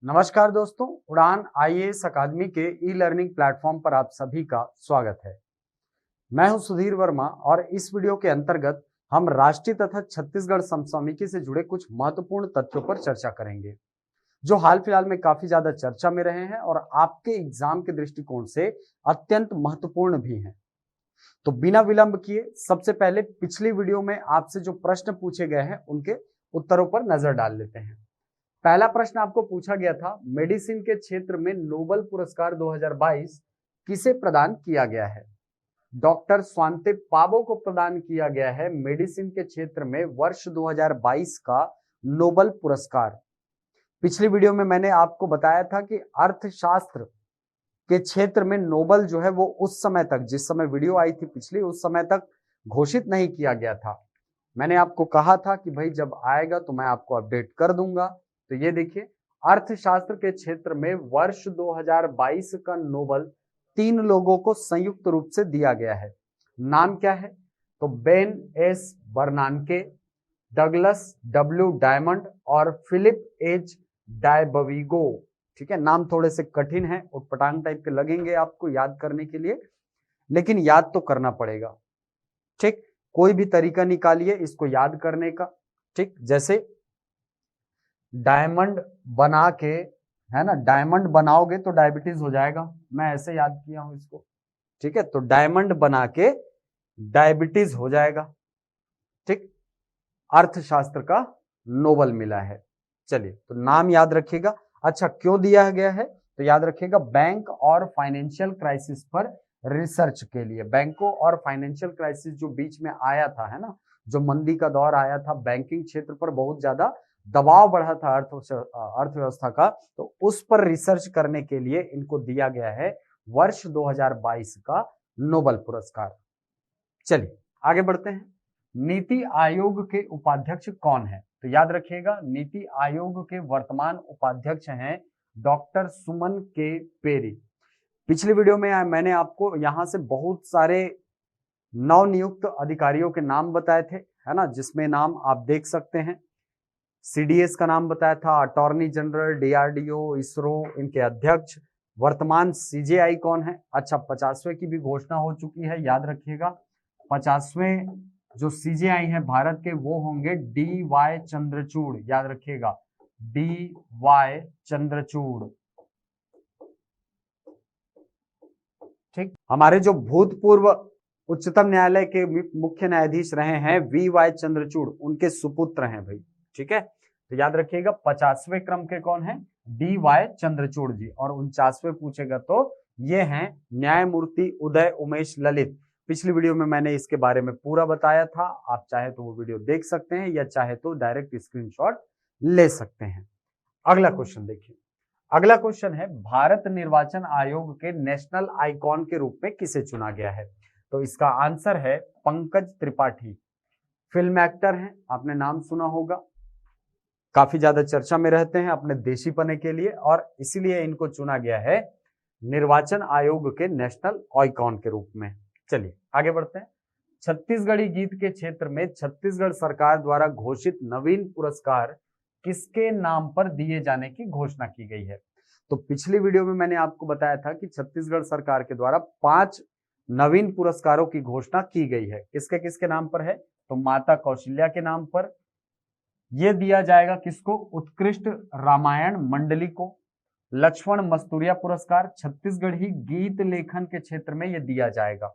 नमस्कार दोस्तों, उड़ान आईएएस अकादमी के ई लर्निंग प्लेटफॉर्म पर आप सभी का स्वागत है। मैं हूं सुधीर वर्मा और इस वीडियो के अंतर्गत हम राष्ट्रीय तथा छत्तीसगढ़ समसामयिकी से जुड़े कुछ महत्वपूर्ण तथ्यों पर चर्चा करेंगे, जो हाल फिलहाल में काफी ज्यादा चर्चा में रहे हैं और आपके एग्जाम के दृष्टिकोण से अत्यंत महत्वपूर्ण भी हैं। तो बिना विलंब किए सबसे पहले पिछली वीडियो में आपसे जो प्रश्न पूछे गए हैं उनके उत्तरों पर नजर डाल लेते हैं। पहला प्रश्न आपको पूछा गया था, मेडिसिन के क्षेत्र में नोबेल पुरस्कार 2022 किसे प्रदान किया गया है? डॉक्टर स्वांते पाबो को प्रदान किया गया है मेडिसिन के क्षेत्र में वर्ष 2022 का नोबेल पुरस्कार। पिछली वीडियो में मैंने आपको बताया था कि अर्थशास्त्र के क्षेत्र में नोबेल जो है वो उस समय तक, जिस समय वीडियो आई थी पिछली, उस समय तक घोषित नहीं किया गया था। मैंने आपको कहा था कि भाई जब आएगा तो मैं आपको अपडेट कर दूंगा। तो ये देखिए, अर्थशास्त्र के क्षेत्र में वर्ष 2022 का नोबेल 3 लोगों को संयुक्त रूप से दिया गया है। नाम क्या है? तो Ben S बर्नानके, Douglas W diamond और फिलिप एच डायबविगो। ठीक है, नाम थोड़े से कठिन है, उटपटांग टाइप के लगेंगे आपको याद करने के लिए, लेकिन याद तो करना पड़ेगा। ठीक, कोई भी तरीका निकालिए इसको याद करने का। ठीक, जैसे डायमंड बना के, है ना, डायमंड बनाओगे तो डायबिटीज हो जाएगा, मैं ऐसे याद किया हूं इसको। ठीक है, तो डायमंड बना के डायबिटीज हो जाएगा। ठीक, अर्थशास्त्र का नोबेल मिला है। चलिए, तो नाम याद रखिएगा। अच्छा, क्यों दिया गया है? तो याद रखिएगा, बैंक और फाइनेंशियल क्राइसिस पर रिसर्च के लिए। बैंकों और फाइनेंशियल क्राइसिस जो बीच में आया था, है ना, जो मंदी का दौर आया था, बैंकिंग क्षेत्र पर बहुत ज्यादा दबाव बढ़ा था अर्थव्यवस्था का, तो उस पर रिसर्च करने के लिए इनको दिया गया है वर्ष 2022 का नोबेल पुरस्कार। चलिए आगे बढ़ते हैं। नीति आयोग के उपाध्यक्ष कौन है? तो याद रखिएगा, नीति आयोग के वर्तमान उपाध्यक्ष हैं डॉक्टर सुमन के पेरी। पिछली वीडियो में मैंने आपको यहां से बहुत सारे नवनियुक्त अधिकारियों के नाम बताए थे, है ना, जिसमें नाम आप देख सकते हैं। सीडीएस का नाम बताया था, अटॉर्नी जनरल, डीआरडीओ, इसरो, इनके अध्यक्ष। वर्तमान सीजेआई कौन है? अच्छा, 50वें की भी घोषणा हो चुकी है, याद रखिएगा। 50वें जो सीजेआई है भारत के, वो होंगे डी वाई चंद्रचूड़। याद रखिएगा, डी वाई चंद्रचूड़। ठीक, हमारे जो भूतपूर्व उच्चतम न्यायालय के मुख्य न्यायाधीश रहे हैं वी वाई चंद्रचूड़, उनके सुपुत्र हैं भाई। ठीक है, तो याद रखिएगा 50वें क्रम के कौन है? डी वाई चंद्रचूड़ जी। और 49वें पूछेगा तो ये हैं न्यायमूर्ति उदय उमेश ललित। पिछली वीडियो में मैंने इसके बारे में पूरा बताया था, आप चाहे तो वो वीडियो देख सकते हैं या चाहे तो डायरेक्ट स्क्रीनशॉट ले सकते हैं। अगला क्वेश्चन देखिए। अगला क्वेश्चन है, भारत निर्वाचन आयोग के नेशनल आइकॉन के रूप में किसे चुना गया है? तो इसका आंसर है पंकज त्रिपाठी। फिल्म एक्टर हैं, आपने नाम सुना होगा, काफी ज्यादा चर्चा में रहते हैं अपने देशीपने के लिए, और इसीलिए इनको चुना गया है निर्वाचन आयोग के नेशनल आइकॉन के रूप में। चलिए आगे बढ़ते हैं। छत्तीसगढ़ी गीत के क्षेत्र में छत्तीसगढ़ सरकार द्वारा घोषित नवीन पुरस्कार किसके नाम पर दिए जाने की घोषणा की गई है? तो पिछली वीडियो में मैंने आपको बताया था कि छत्तीसगढ़ सरकार के द्वारा 5 नवीन पुरस्कारों की घोषणा की गई है। किसके किसके नाम पर है? तो माता कौशल्या के नाम पर यह दिया जाएगा। किसको? उत्कृष्ट रामायण मंडली को। लक्ष्मण मस्तूरिया पुरस्कार छत्तीसगढ़ी गीत लेखन के क्षेत्र में यह दिया जाएगा।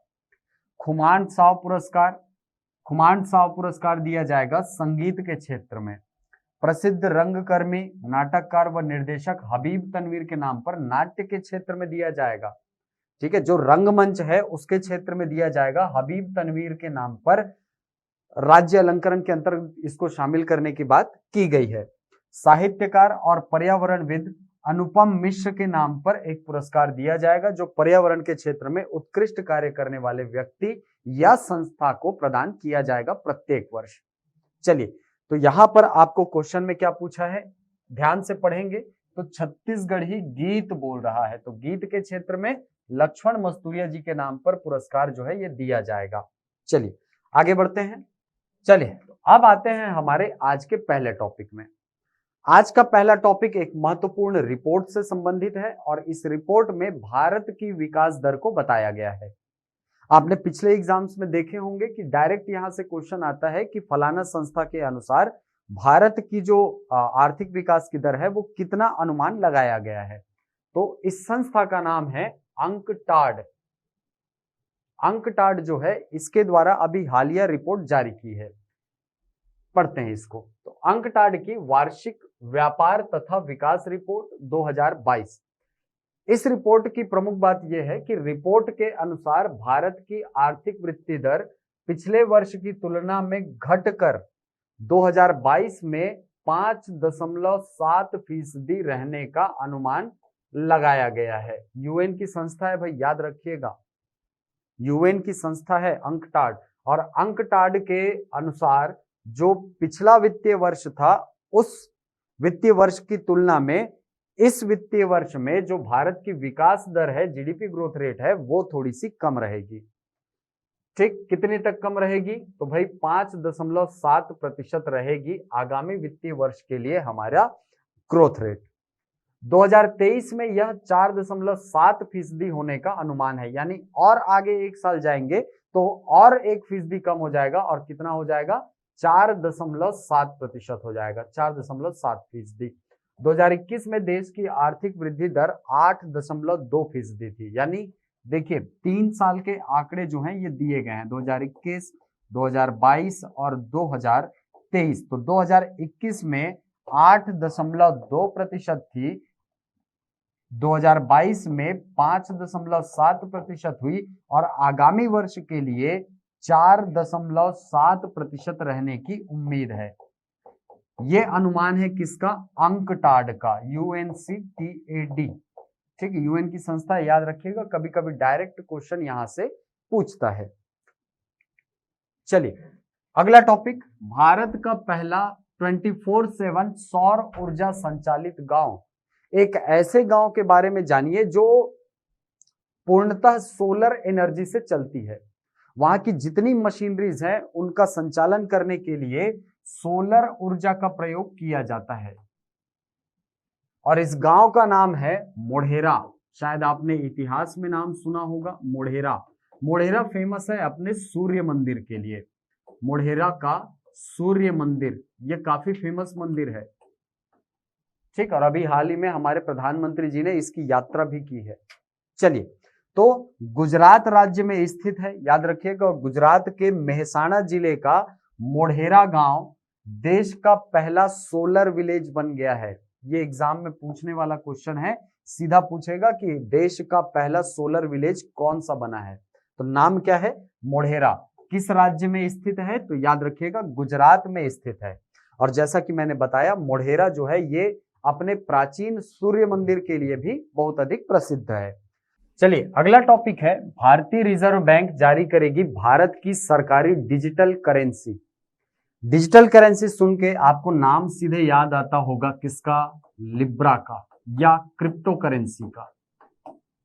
खुमान साव पुरस्कार दिया जाएगा संगीत के क्षेत्र में। प्रसिद्ध रंगकर्मी, नाटककार व निर्देशक हबीब तनवीर के नाम पर नाट्य के क्षेत्र में दिया जाएगा। ठीक है, जो रंगमंच है उसके क्षेत्र में दिया जाएगा हबीब तनवीर के नाम पर। राज्य अलंकरण के अंतर्गत इसको शामिल करने की बात की गई है। साहित्यकार और पर्यावरणविद अनुपम मिश्र के नाम पर एक पुरस्कार दिया जाएगा, जो पर्यावरण के क्षेत्र में उत्कृष्ट कार्य करने वाले व्यक्ति या संस्था को प्रदान किया जाएगा प्रत्येक वर्ष। चलिए, तो यहां पर आपको क्वेश्चन में क्या पूछा है, ध्यान से पढ़ेंगे तो छत्तीसगढ़ी गीत बोल रहा है, तो गीत के क्षेत्र में लक्ष्मण मस्तूरिया जी के नाम पर पुरस्कार जो है ये दिया जाएगा। चलिए आगे बढ़ते हैं। चलिए, तो अब आते हैं हमारे आज के पहले टॉपिक में। आज का पहला टॉपिक एक महत्वपूर्ण रिपोर्ट से संबंधित है और इस रिपोर्ट में भारत की विकास दर को बताया गया है। आपने पिछले एग्जाम्स में देखे होंगे कि डायरेक्ट यहां से क्वेश्चन आता है कि फलाना संस्था के अनुसार भारत की जो आर्थिक विकास की दर है वो कितना अनुमान लगाया गया है। तो इस संस्था का नाम है अंकटाड। अंकटाड जो है इसके द्वारा अभी हालिया रिपोर्ट जारी की है। पढ़ते हैं इसको। तो अंकटाड की वार्षिक व्यापार तथा विकास रिपोर्ट 2022। इस रिपोर्ट की प्रमुख बात यह है कि रिपोर्ट के अनुसार भारत की आर्थिक वृद्धि दर पिछले वर्ष की तुलना में घटकर 2022 में 5.7% रहने का अनुमान लगाया गया है। यूएन की संस्था है भाई, याद रखिएगा, यूएन की संस्था है अंकटाड। और अंकटाड के अनुसार जो पिछला वित्तीय वर्ष था उस वित्तीय वर्ष की तुलना में इस वित्तीय वर्ष में जो भारत की विकास दर है, जीडीपी ग्रोथ रेट है, वो थोड़ी सी कम रहेगी। ठीक, कितने तक कम रहेगी? तो भाई 5.7% रहेगी आगामी वित्तीय वर्ष के लिए हमारा ग्रोथ रेट। 2023 में यह 4.7% होने का अनुमान है, यानी और आगे एक साल जाएंगे तो और 1% कम हो जाएगा और कितना हो जाएगा? 4.7% हो जाएगा, 4.7%। 2021 में देश की आर्थिक वृद्धि दर 8.2% थी। यानी देखिए 3 साल के आंकड़े जो हैं ये दिए गए हैं, 2021, 2022 और 2023। तो 2021 में 8.2% थी, 2022 में 5.7% हुई और आगामी वर्ष के लिए 4.7% रहने की उम्मीद है। ये अनुमान है किसका? अंकटाड का, UNCTAD। ठीक है, यूएन की संस्था, याद रखिएगा, कभी कभी डायरेक्ट क्वेश्चन यहां से पूछता है। चलिए अगला टॉपिक, भारत का पहला 24/7 सौर ऊर्जा संचालित गांव। एक ऐसे गांव के बारे में जानिए जो पूर्णतः सोलर एनर्जी से चलती है। वहां की जितनी मशीनरीज हैं उनका संचालन करने के लिए सोलर ऊर्जा का प्रयोग किया जाता है और इस गांव का नाम है मोढेरा। शायद आपने इतिहास में नाम सुना होगा मोढेरा। मोढेरा फेमस है अपने सूर्य मंदिर के लिए। मोढेरा का सूर्य मंदिर ये काफी फेमस मंदिर है। ठीक, और अभी हाल ही में हमारे प्रधानमंत्री जी ने इसकी यात्रा भी की है। चलिए, तो गुजरात राज्य में स्थित है, याद रखिएगा, गुजरात के मेहसाणा जिले का मोढेरा गांव देश का पहला सोलर विलेज बन गया है। ये एग्जाम में पूछने वाला क्वेश्चन है, सीधा पूछेगा कि देश का पहला सोलर विलेज कौन सा बना है। तो नाम क्या है? मोढेरा। किस राज्य में स्थित है? तो याद रखिएगा गुजरात में स्थित है। और जैसा कि मैंने बताया मोढेरा जो है ये अपने प्राचीन सूर्य मंदिर के लिए भी बहुत अधिक प्रसिद्ध है। चलिए अगला टॉपिक है, भारतीय रिजर्व बैंक जारी करेगी भारत की सरकारी डिजिटल करेंसी। डिजिटल करेंसी सुन के आपको नाम सीधे याद आता होगा किसका? लिब्रा का या क्रिप्टो करेंसी का।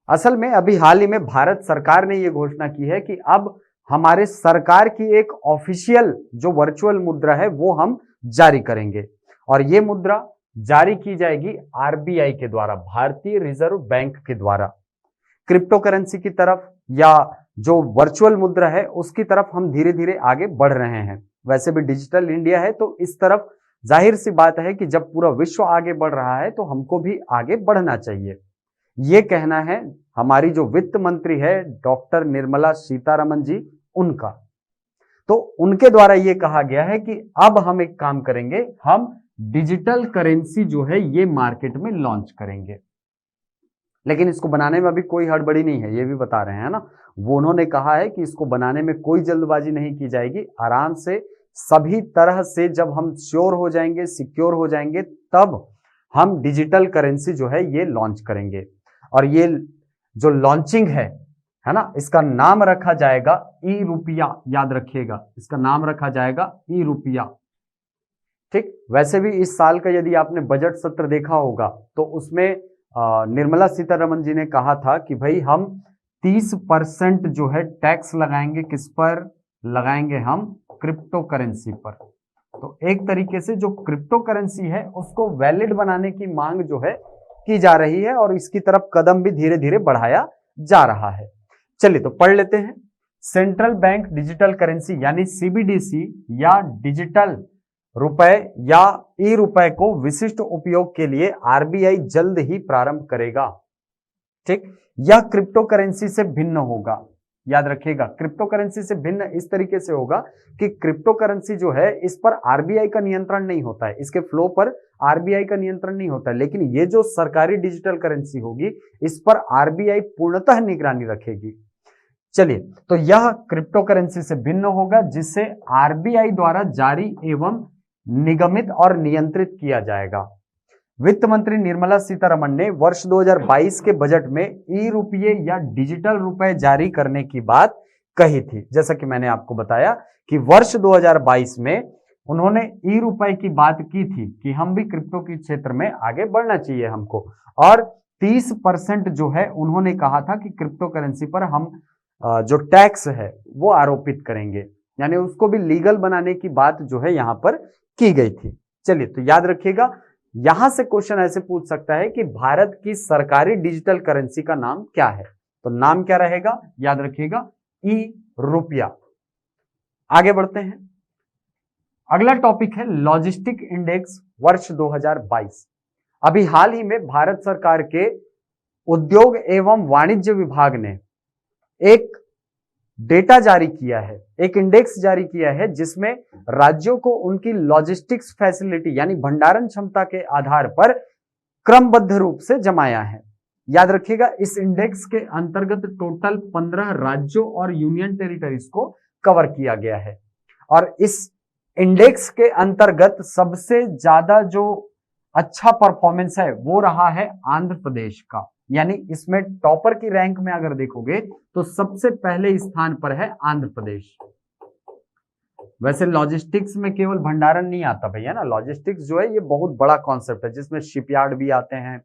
असल में अभी हाल ही में भारत सरकार ने यह घोषणा की है कि अब हमारे सरकार की एक ऑफिशियल जो वर्चुअल मुद्रा है वो हम जारी करेंगे और ये मुद्रा जारी की जाएगी आरबीआई के द्वारा, भारतीय रिजर्व बैंक के द्वारा। क्रिप्टो करेंसी की तरफ या जो वर्चुअल मुद्रा है उसकी तरफ हम धीरे धीरे आगे बढ़ रहे हैं। वैसे भी डिजिटल इंडिया है तो इस तरफ जाहिर सी बात है कि जब पूरा विश्व आगे बढ़ रहा है तो हमको भी आगे बढ़ना चाहिए। ये कहना है हमारी जो वित्त मंत्री है डॉक्टर निर्मला सीतारमण जी, उनका। तो उनके द्वारा ये कहा गया है कि अब हम एक काम करेंगे, हम डिजिटल करेंसी जो है ये मार्केट में लॉन्च करेंगे। लेकिन इसको बनाने में अभी कोई हड़बड़ी नहीं है, ये भी बता रहे हैं ना। वो उन्होंने कहा है कि इसको बनाने में कोई जल्दबाजी नहीं की जाएगी, आराम से सभी तरह से जब हम श्योर हो जाएंगे, सिक्योर हो जाएंगे, तब हम डिजिटल करेंसी जो है ये लॉन्च करेंगे। और ये जो लॉन्चिंग है ना, इसका नाम रखा जाएगा ई रुपया। याद रखिएगा, इसका नाम रखा जाएगा ई रुपया। ठीक, वैसे भी इस साल का यदि आपने बजट सत्र देखा होगा तो उसमें निर्मला सीतारमण जी ने कहा था कि भाई हम 30% जो है टैक्स लगाएंगे, किस पर लगाएंगे? हम क्रिप्टो करेंसी पर। तो एक तरीके से जो क्रिप्टो करेंसी है उसको वैलिड बनाने की मांग जो है की जा रही है और इसकी तरफ कदम भी धीरे धीरे बढ़ाया जा रहा है। चलिए तो पढ़ लेते हैं। सेंट्रल बैंक डिजिटल करेंसी यानी सीबीडीसी या डिजिटल रुपए या ई रुपए को विशिष्ट उपयोग के लिए आरबीआई जल्द ही प्रारंभ करेगा। ठीक, यह क्रिप्टो करेंसी से भिन्न होगा। याद रखिएगा, क्रिप्टो करेंसी से भिन्न इस तरीके से होगा कि क्रिप्टो करेंसी जो है इस पर आरबीआई का नियंत्रण नहीं होता है, इसके फ्लो पर आरबीआई का नियंत्रण नहीं होता है, लेकिन ये जो सरकारी डिजिटल करेंसी होगी इस पर आरबीआई पूर्णतः निगरानी रखेगी। चलिए, तो यह क्रिप्टो करेंसी से भिन्न होगा जिसे आरबीआई द्वारा जारी एवं निगमित और नियंत्रित किया जाएगा। वित्त मंत्री निर्मला सीतारमण ने वर्ष 2022 के बजट में ई रुपये या डिजिटल रुपए जारी करने की बात कही थी। जैसा कि मैंने आपको बताया कि वर्ष 2022 में उन्होंने ई रुपए की बात की थी कि हम भी क्रिप्टो के क्षेत्र में आगे बढ़ना चाहिए हमको, और 30% जो है उन्होंने कहा था कि क्रिप्टो करेंसी पर हम जो टैक्स है वो आरोपित करेंगे, यानी उसको भी लीगल बनाने की बात जो है यहां पर की गई थी। चलिए, तो याद रखिएगा, यहां से क्वेश्चन ऐसे पूछ सकता है कि भारत की सरकारी डिजिटल करेंसी का नाम क्या है, तो नाम क्या रहेगा, याद रखिएगा, ई रुपया। आगे बढ़ते हैं। अगला टॉपिक है लॉजिस्टिक इंडेक्स वर्ष 2022। अभी हाल ही में भारत सरकार के उद्योग एवं वाणिज्य विभाग ने एक डेटा जारी किया है, एक इंडेक्स जारी किया है जिसमें राज्यों को उनकी लॉजिस्टिक्स फैसिलिटी यानी भंडारण क्षमता के आधार पर क्रमबद्ध रूप से जमाया है। याद रखिएगा, इस इंडेक्स के अंतर्गत टोटल 15 राज्यों और यूनियन टेरिटरीज को कवर किया गया है, और इस इंडेक्स के अंतर्गत सबसे ज्यादा जो अच्छा परफॉर्मेंस है वो रहा है आंध्र प्रदेश का, यानी इसमें टॉपर की रैंक में अगर देखोगे तो सबसे पहले स्थान पर है आंध्र प्रदेश। वैसे लॉजिस्टिक्स में केवल भंडारण नहीं आता भैया ना, लॉजिस्टिक्स जो है ये बहुत बड़ा कॉन्सेप्ट है जिसमें शिपयार्ड भी आते हैं,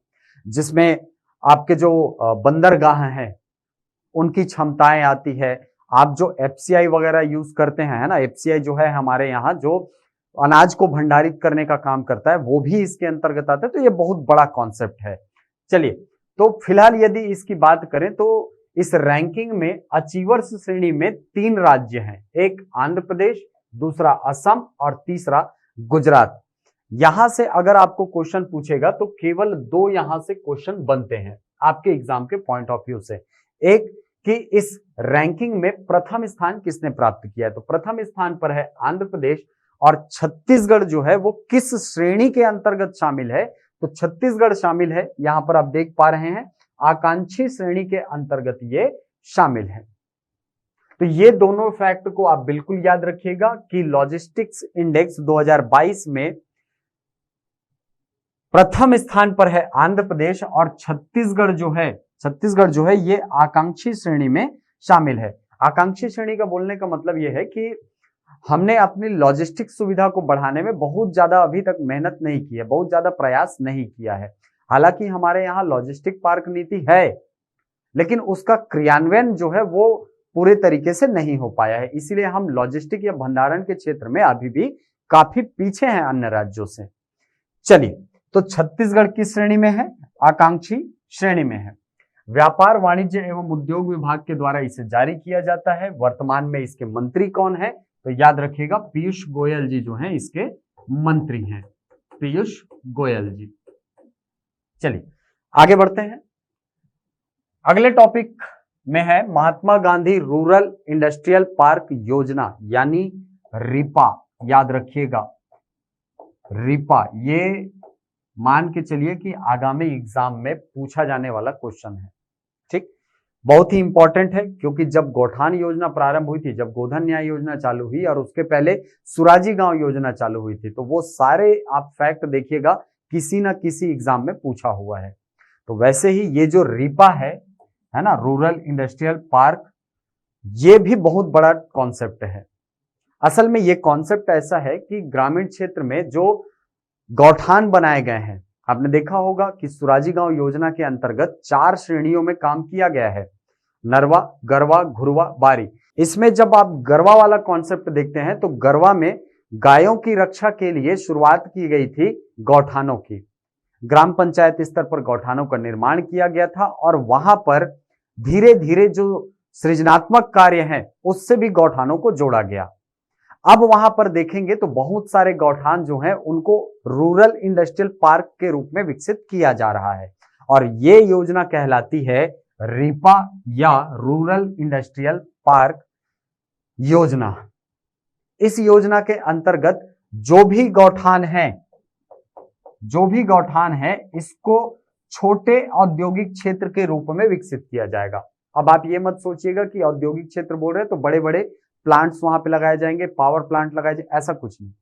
जिसमें आपके जो बंदरगाह हैं उनकी क्षमताएं आती है, आप जो एफसीआई वगैरह यूज करते हैं, है ना, एफसीआई जो है हमारे यहाँ जो अनाज को भंडारित करने का काम करता है वो भी इसके अंतर्गत आता है, तो ये बहुत बड़ा कॉन्सेप्ट है। चलिए, तो फिलहाल यदि इसकी बात करें तो इस रैंकिंग में अचीवर्स श्रेणी में 3 राज्य हैं, एक आंध्र प्रदेश, दूसरा असम और तीसरा गुजरात। यहां से अगर आपको क्वेश्चन पूछेगा तो केवल 2 यहां से क्वेश्चन बनते हैं आपके एग्जाम के पॉइंट ऑफ व्यू से। एक कि इस रैंकिंग में प्रथम स्थान किसने प्राप्त किया है, तो प्रथम स्थान पर है आंध्र प्रदेश, और छत्तीसगढ़ जो है वो किस श्रेणी के अंतर्गत शामिल है, तो छत्तीसगढ़ शामिल है, यहां पर आप देख पा रहे हैं आकांक्षी श्रेणी के अंतर्गत ये शामिल है। तो ये दोनों फैक्ट को आप बिल्कुल याद रखिएगा कि लॉजिस्टिक्स इंडेक्स 2022 में प्रथम स्थान पर है आंध्र प्रदेश, और छत्तीसगढ़ जो है ये आकांक्षी श्रेणी में शामिल है। आकांक्षी श्रेणी का बोलने का मतलब ये है कि हमने अपनी लॉजिस्टिक सुविधा को बढ़ाने में बहुत ज्यादा अभी तक मेहनत नहीं की है, बहुत ज्यादा प्रयास नहीं किया है। हालांकि हमारे यहाँ लॉजिस्टिक पार्क नीति है, लेकिन उसका क्रियान्वयन जो है वो पूरे तरीके से नहीं हो पाया है, इसीलिए हम लॉजिस्टिक या भंडारण के क्षेत्र में अभी भी काफी पीछे हैं अन्य राज्यों से। चलिए, तो छत्तीसगढ़ किस श्रेणी में है, आकांक्षी श्रेणी में है। व्यापार वाणिज्य एवं उद्योग विभाग के द्वारा इसे जारी किया जाता है। वर्तमान में इसके मंत्री कौन है, तो याद रखिएगा पीयूष गोयल जी जो हैं इसके मंत्री हैं, पीयूष गोयल जी। चलिए आगे बढ़ते हैं। अगले टॉपिक में है Mahatma Gandhi rural industrial park योजना यानी रिपा। याद रखिएगा रिपा, ये मान के चलिए कि आगामी एग्जाम में पूछा जाने वाला क्वेश्चन है। ठीक, बहुत ही इंपॉर्टेंट है, क्योंकि जब गौठान योजना प्रारंभ हुई थी, जब गोधन न्याय योजना चालू हुई और उसके पहले सुराजी गांव योजना चालू हुई थी, तो वो सारे आप फैक्ट देखिएगा किसी ना किसी एग्जाम में पूछा हुआ है। तो वैसे ही ये जो रिपा है ना, रूरल इंडस्ट्रियल पार्क, ये भी बहुत बड़ा कॉन्सेप्ट है। असल में ये कॉन्सेप्ट ऐसा है कि ग्रामीण क्षेत्र में जो गौठान बनाए गए हैं, आपने देखा होगा कि सुराजी गांव योजना के अंतर्गत 4 श्रेणियों में काम किया गया है, नरवा, गरवा, घुरवा, बारी। इसमें जब आप गरवा वाला कॉन्सेप्ट देखते हैं तो गरवा में गायों की रक्षा के लिए शुरुआत की गई थी गौठानों की। ग्राम पंचायत स्तर पर गौठानों का निर्माण किया गया था और वहां पर धीरे धीरे जो सृजनात्मक कार्य हैं उससे भी गौठानों को जोड़ा गया। अब वहां पर देखेंगे तो बहुत सारे गौठान जो हैं उनको रूरल इंडस्ट्रियल पार्क के रूप में विकसित किया जा रहा है और ये योजना कहलाती है रीपा या रूरल इंडस्ट्रियल पार्क योजना। इस योजना के अंतर्गत जो भी गौठान है इसको छोटे औद्योगिक क्षेत्र के रूप में विकसित किया जाएगा। अब आप ये मत सोचिएगा कि औद्योगिक क्षेत्र बोल रहे हैं तो बड़े बड़े प्लांट्स वहां पे लगाए जाएंगे, पावर प्लांट लगाए जाएंगे, ऐसा कुछ नहीं।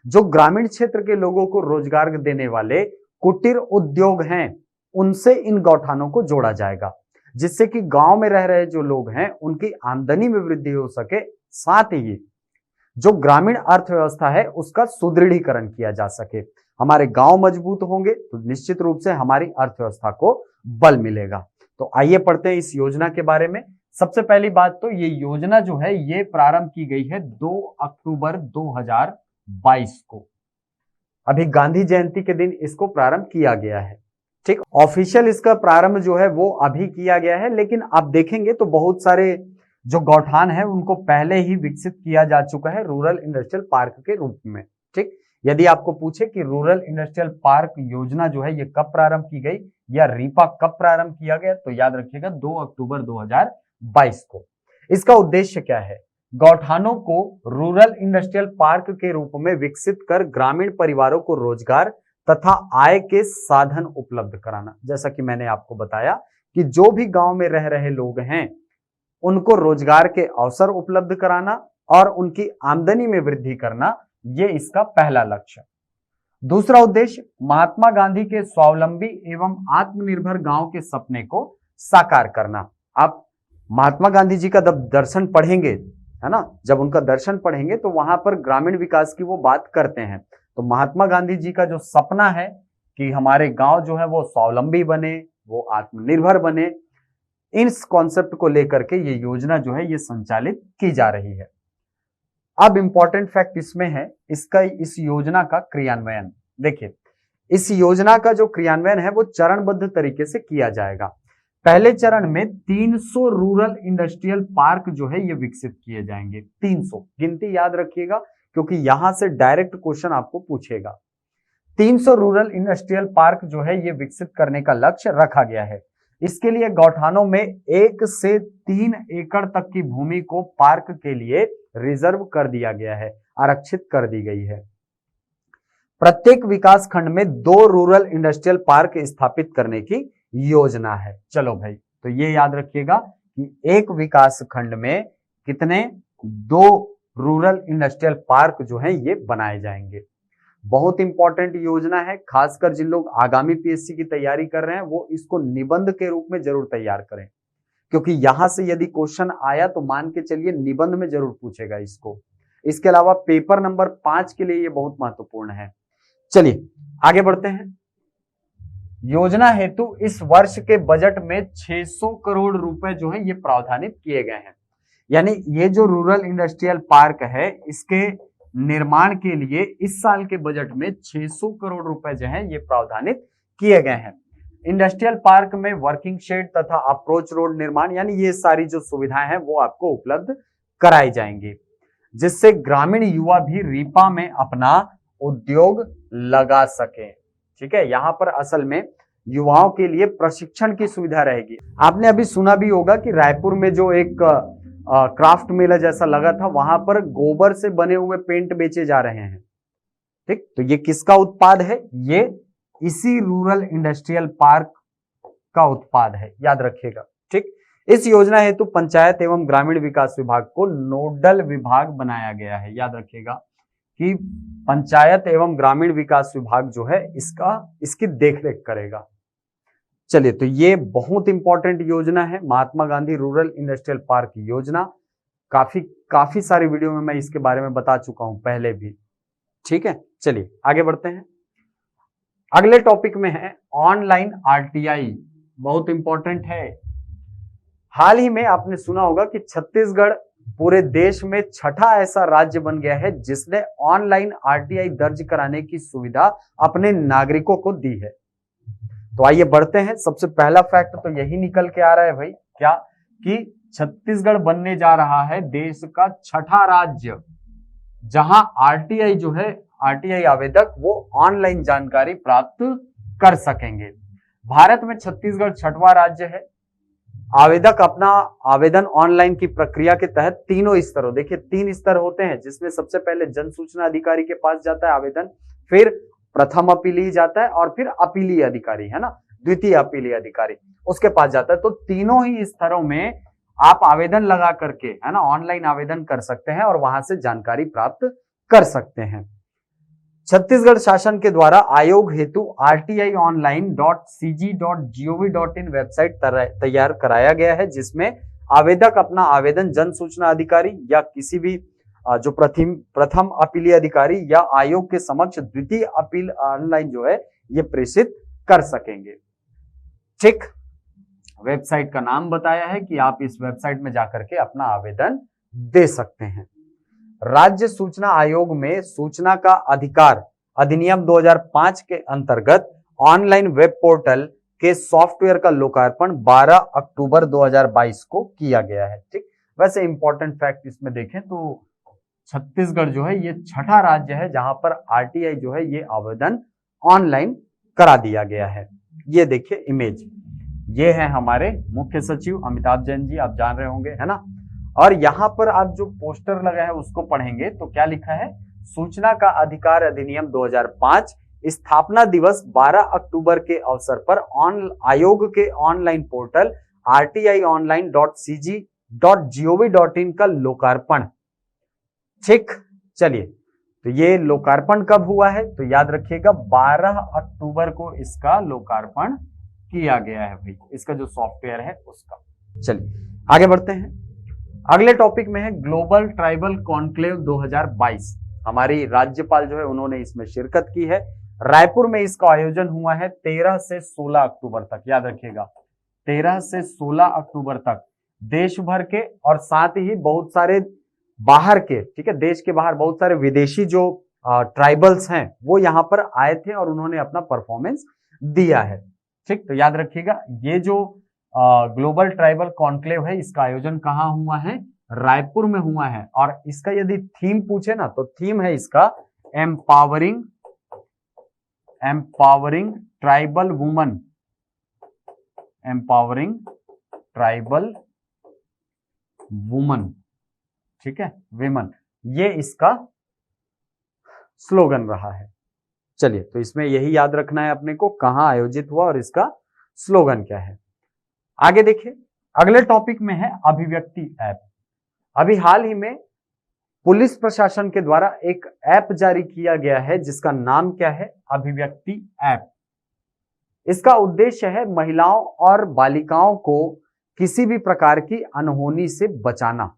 जो ग्रामीण क्षेत्र के लोगों को रोजगार देने वाले कुटीर उद्योग हैं उनसे इन गौठानों को जोड़ा जाएगा, जिससे कि गांव में रह रहे जो लोग हैं उनकी आमदनी में वृद्धि हो सके, साथ ही जो ग्रामीण अर्थव्यवस्था है उसका सुदृढ़ीकरण किया जा सके। हमारे गांव मजबूत होंगे तो निश्चित रूप से हमारी अर्थव्यवस्था को बल मिलेगा। तो आइए पढ़ते हैं इस योजना के बारे में। सबसे पहली बात तो ये योजना जो है ये प्रारंभ की गई है 2 अक्टूबर 2022 को। अभी गांधी जयंती के दिन इसको प्रारंभ किया गया है। ठीक, ऑफिशियल इसका प्रारंभ जो है वो अभी किया गया है, लेकिन आप देखेंगे तो बहुत सारे जो गौठान है उनको पहले ही विकसित किया जा चुका है रूरल इंडस्ट्रियल पार्क के रूप में। ठीक, यदि आपको पूछे कि रूरल इंडस्ट्रियल पार्क योजना जो है ये कब प्रारंभ की गई या रीपा कब प्रारंभ किया गया, तो याद रखिएगा 2 अक्टूबर 2022 को। इसका उद्देश्य क्या है? गौठानों को रूरल इंडस्ट्रियल पार्क के रूप में विकसित कर ग्रामीण परिवारों को रोजगार तथा आय के साधन उपलब्ध कराना। जैसा कि मैंने आपको बताया कि जो भी गांव में रह रहे लोग हैं उनको रोजगार के अवसर उपलब्ध कराना और उनकी आमदनी में वृद्धि करना, ये इसका पहला लक्ष्य। दूसरा उद्देश्य महात्मा गांधी के स्वावलंबी एवं आत्मनिर्भर गांव के सपने को साकार करना। आप महात्मा गांधी जी का जब दर्शन पढ़ेंगे, है ना, जब उनका दर्शन पढ़ेंगे तो वहां पर ग्रामीण विकास की वो बात करते हैं। तो महात्मा गांधी जी का जो सपना है कि हमारे गांव जो है वो स्वावलंबी बने, वो आत्मनिर्भर बने, इस कॉन्सेप्ट को लेकर के ये योजना जो है ये संचालित की जा रही है। अब इंपॉर्टेंट फैक्ट इसमें है इस योजना का क्रियान्वयन। देखिए, इस योजना का जो क्रियान्वयन है वो चरणबद्ध तरीके से किया जाएगा। पहले चरण में 300 रूरल इंडस्ट्रियल पार्क जो है ये विकसित किए जाएंगे। 300 गिनती याद रखिएगा क्योंकि यहां से डायरेक्ट क्वेश्चन आपको पूछेगा। 300 रूरल इंडस्ट्रियल पार्क जो है ये विकसित करने का लक्ष्य रखा गया है। इसके लिए गौठानों में 1 से 3 एकड़ तक की भूमि को पार्क के लिए रिजर्व कर दिया गया है, आरक्षित कर दी गई है। प्रत्येक विकास खंड में 2 रूरल इंडस्ट्रियल पार्क स्थापित करने की योजना है। चलो भाई, तो ये याद रखिएगा कि एक विकास खंड में कितने 2 रूरल इंडस्ट्रियल पार्क जो है ये बनाए जाएंगे। बहुत इंपॉर्टेंट योजना है, खासकर जिन लोग आगामी पीएससी की तैयारी कर रहे हैं वो इसको निबंध के रूप में जरूर तैयार करें, क्योंकि यहां से यदि क्वेश्चन आया तो मान के चलिए निबंध में जरूर पूछेगा इसको। इसके अलावा पेपर नंबर 5 के लिए ये बहुत महत्वपूर्ण है। चलिए आगे बढ़ते हैं। योजना हेतु इस वर्ष के बजट में 600 करोड़ रुपए जो है ये प्रावधानित किए गए हैं। यानी ये जो रूरल इंडस्ट्रियल पार्क है इसके निर्माण के लिए इस साल के बजट में 600 करोड़ रुपए जो है ये प्रावधानित किए गए हैं। इंडस्ट्रियल पार्क में वर्किंग शेड तथा अप्रोच रोड निर्माण, यानी ये सारी जो सुविधाएं हैं वो आपको उपलब्ध कराई जाएंगी, जिससे ग्रामीण युवा भी रीपा में अपना उद्योग लगा सके। ठीक है, यहाँ पर असल में युवाओं के लिए प्रशिक्षण की सुविधा रहेगी। आपने अभी सुना भी होगा कि रायपुर में जो एक क्राफ्ट मेला जैसा लगा था, वहां पर गोबर से बने हुए पेंट बेचे जा रहे हैं। ठीक, तो ये किसका उत्पाद है? ये इसी रूरल इंडस्ट्रियल पार्क का उत्पाद है, याद रखिएगा। ठीक, इस योजना हेतु पंचायत एवं ग्रामीण विकास विभाग को नोडल विभाग बनाया गया है। याद रखिएगा कि पंचायत एवं ग्रामीण विकास विभाग जो है इसकी देखरेख करेगा। चलिए, तो ये बहुत इंपॉर्टेंट योजना है, Mahatma Gandhi rural industrial park योजना। काफी सारी वीडियो में मैं इसके बारे में बता चुका हूं पहले भी। ठीक है, चलिए आगे बढ़ते हैं। अगले टॉपिक में है ऑनलाइन आरटीआई, बहुत इंपॉर्टेंट है। हाल ही में आपने सुना होगा कि छत्तीसगढ़ पूरे देश में छठा ऐसा राज्य बन गया है जिसने ऑनलाइन आरटीआई दर्ज कराने की सुविधा अपने नागरिकों को दी है। तो आइए बढ़ते हैं। सबसे पहला फैक्ट तो यही निकल के आ रहा है भाई, क्या कि छत्तीसगढ़ बनने जा रहा है देश का छठा राज्य जहां आरटीआई जो है, आरटीआई आवेदक वो ऑनलाइन जानकारी प्राप्त कर सकेंगे। भारत में छत्तीसगढ़ छठवां राज्य है। आवेदक अपना आवेदन ऑनलाइन की प्रक्रिया के तहत तीनों स्तरों, देखिए 3 स्तर होते हैं जिसमें सबसे पहले जन सूचना अधिकारी के पास जाता है आवेदन, फिर प्रथम अपीलीय जाता है और फिर अपीलीय अधिकारी, है ना, द्वितीय अपीलीय अधिकारी उसके पास जाता है। तो तीनों ही स्तरों में आप आवेदन लगा करके, है ना, ऑनलाइन आवेदन कर सकते हैं और वहां से जानकारी प्राप्त कर सकते हैं। छत्तीसगढ़ शासन के द्वारा आयोग हेतु rti.online.cg.gov.in वेबसाइट तैयार कराया गया है जिसमें आवेदक अपना आवेदन जन सूचना अधिकारी या किसी भी जो प्रथम अपीलीय अधिकारी या आयोग के समक्ष द्वितीय अपील ऑनलाइन जो है ये प्रेषित कर सकेंगे। ठीक, वेबसाइट का नाम बताया है कि आप इस वेबसाइट में जाकर के अपना आवेदन दे सकते हैं। राज्य सूचना आयोग में सूचना का अधिकार अधिनियम 2005 के अंतर्गत ऑनलाइन वेब पोर्टल के सॉफ्टवेयर का लोकार्पण 12 अक्टूबर 2022 को किया गया है। ठीक, वैसे इंपॉर्टेंट फैक्ट इसमें देखें तो छत्तीसगढ़ जो है ये छठा राज्य है जहां पर आरटीआई जो है ये आवेदन ऑनलाइन करा दिया गया है। ये देखिए इमेज, ये है हमारे मुख्य सचिव अमिताभ जैन जी, आप जान रहे होंगे, है ना। और यहां पर आप जो पोस्टर लगा है उसको पढ़ेंगे तो क्या लिखा है, सूचना का अधिकार अधिनियम 2005 स्थापना दिवस 12 अक्टूबर के अवसर पर आयोग के ऑनलाइन पोर्टल rti.online.cg.gov.in का लोकार्पण। ठीक, चलिए, तो ये लोकार्पण कब हुआ है तो याद रखिएगा 12 अक्टूबर को इसका लोकार्पण किया गया है भाई, इसका जो सॉफ्टवेयर है उसका। चलिए आगे बढ़ते हैं। अगले टॉपिक में है ग्लोबल ट्राइबल कॉन्क्लेव 2022। हमारी राज्यपाल जो है उन्होंने इसमें शिरकत की है। रायपुर में इसका आयोजन हुआ है 13 से 16 अक्टूबर तक, याद रखिएगा 13 से 16 अक्टूबर तक देश भर के और साथ ही बहुत सारे बाहर के, ठीक है, देश के बाहर बहुत सारे विदेशी जो ट्राइबल्स हैं वो यहाँ पर आए थे और उन्होंने अपना परफॉर्मेंस दिया है। ठीक, तो याद रखिएगा ये जो ग्लोबल ट्राइबल कॉन्क्लेव है इसका आयोजन कहाँ हुआ है, रायपुर में हुआ है। और इसका यदि थीम पूछे ना तो थीम है इसका empowering tribal woman, empowering tribal woman, ठीक है, विमन, ये इसका स्लोगन रहा है। चलिए, तो इसमें यही याद रखना है अपने को कहां आयोजित हुआ और इसका स्लोगन क्या है। आगे देखिए, अगले टॉपिक में है अभिव्यक्ति ऐप। अभी हाल ही में पुलिस प्रशासन के द्वारा एक ऐप जारी किया गया है जिसका नाम क्या है, अभिव्यक्ति ऐप। इसका उद्देश्य है महिलाओं और बालिकाओं को किसी भी प्रकार की अनहोनी से बचाना,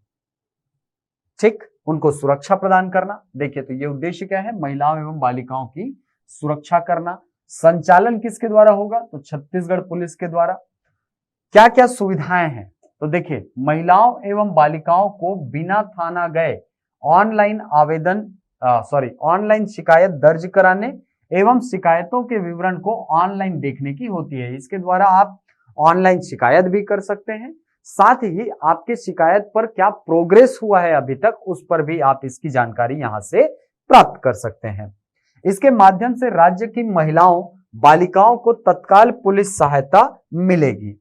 ठीक, उनको सुरक्षा प्रदान करना। देखिए, तो ये उद्देश्य क्या है, महिलाओं एवं बालिकाओं की सुरक्षा करना। संचालन किसके द्वारा होगा तो छत्तीसगढ़ पुलिस के द्वारा। क्या क्या सुविधाएं हैं तो देखिए, महिलाओं एवं बालिकाओं को बिना थाना गए ऑनलाइन शिकायत दर्ज कराने एवं शिकायतों के विवरण को ऑनलाइन देखने की होती है। इसके द्वारा आप ऑनलाइन शिकायत भी कर सकते हैं, साथ ही आपके शिकायत पर क्या प्रोग्रेस हुआ है अभी तक उस पर भी आप इसकी जानकारी यहां से प्राप्त कर सकते हैं। इसके माध्यम से राज्य की महिलाओं बालिकाओं को तत्काल पुलिस सहायता मिलेगी।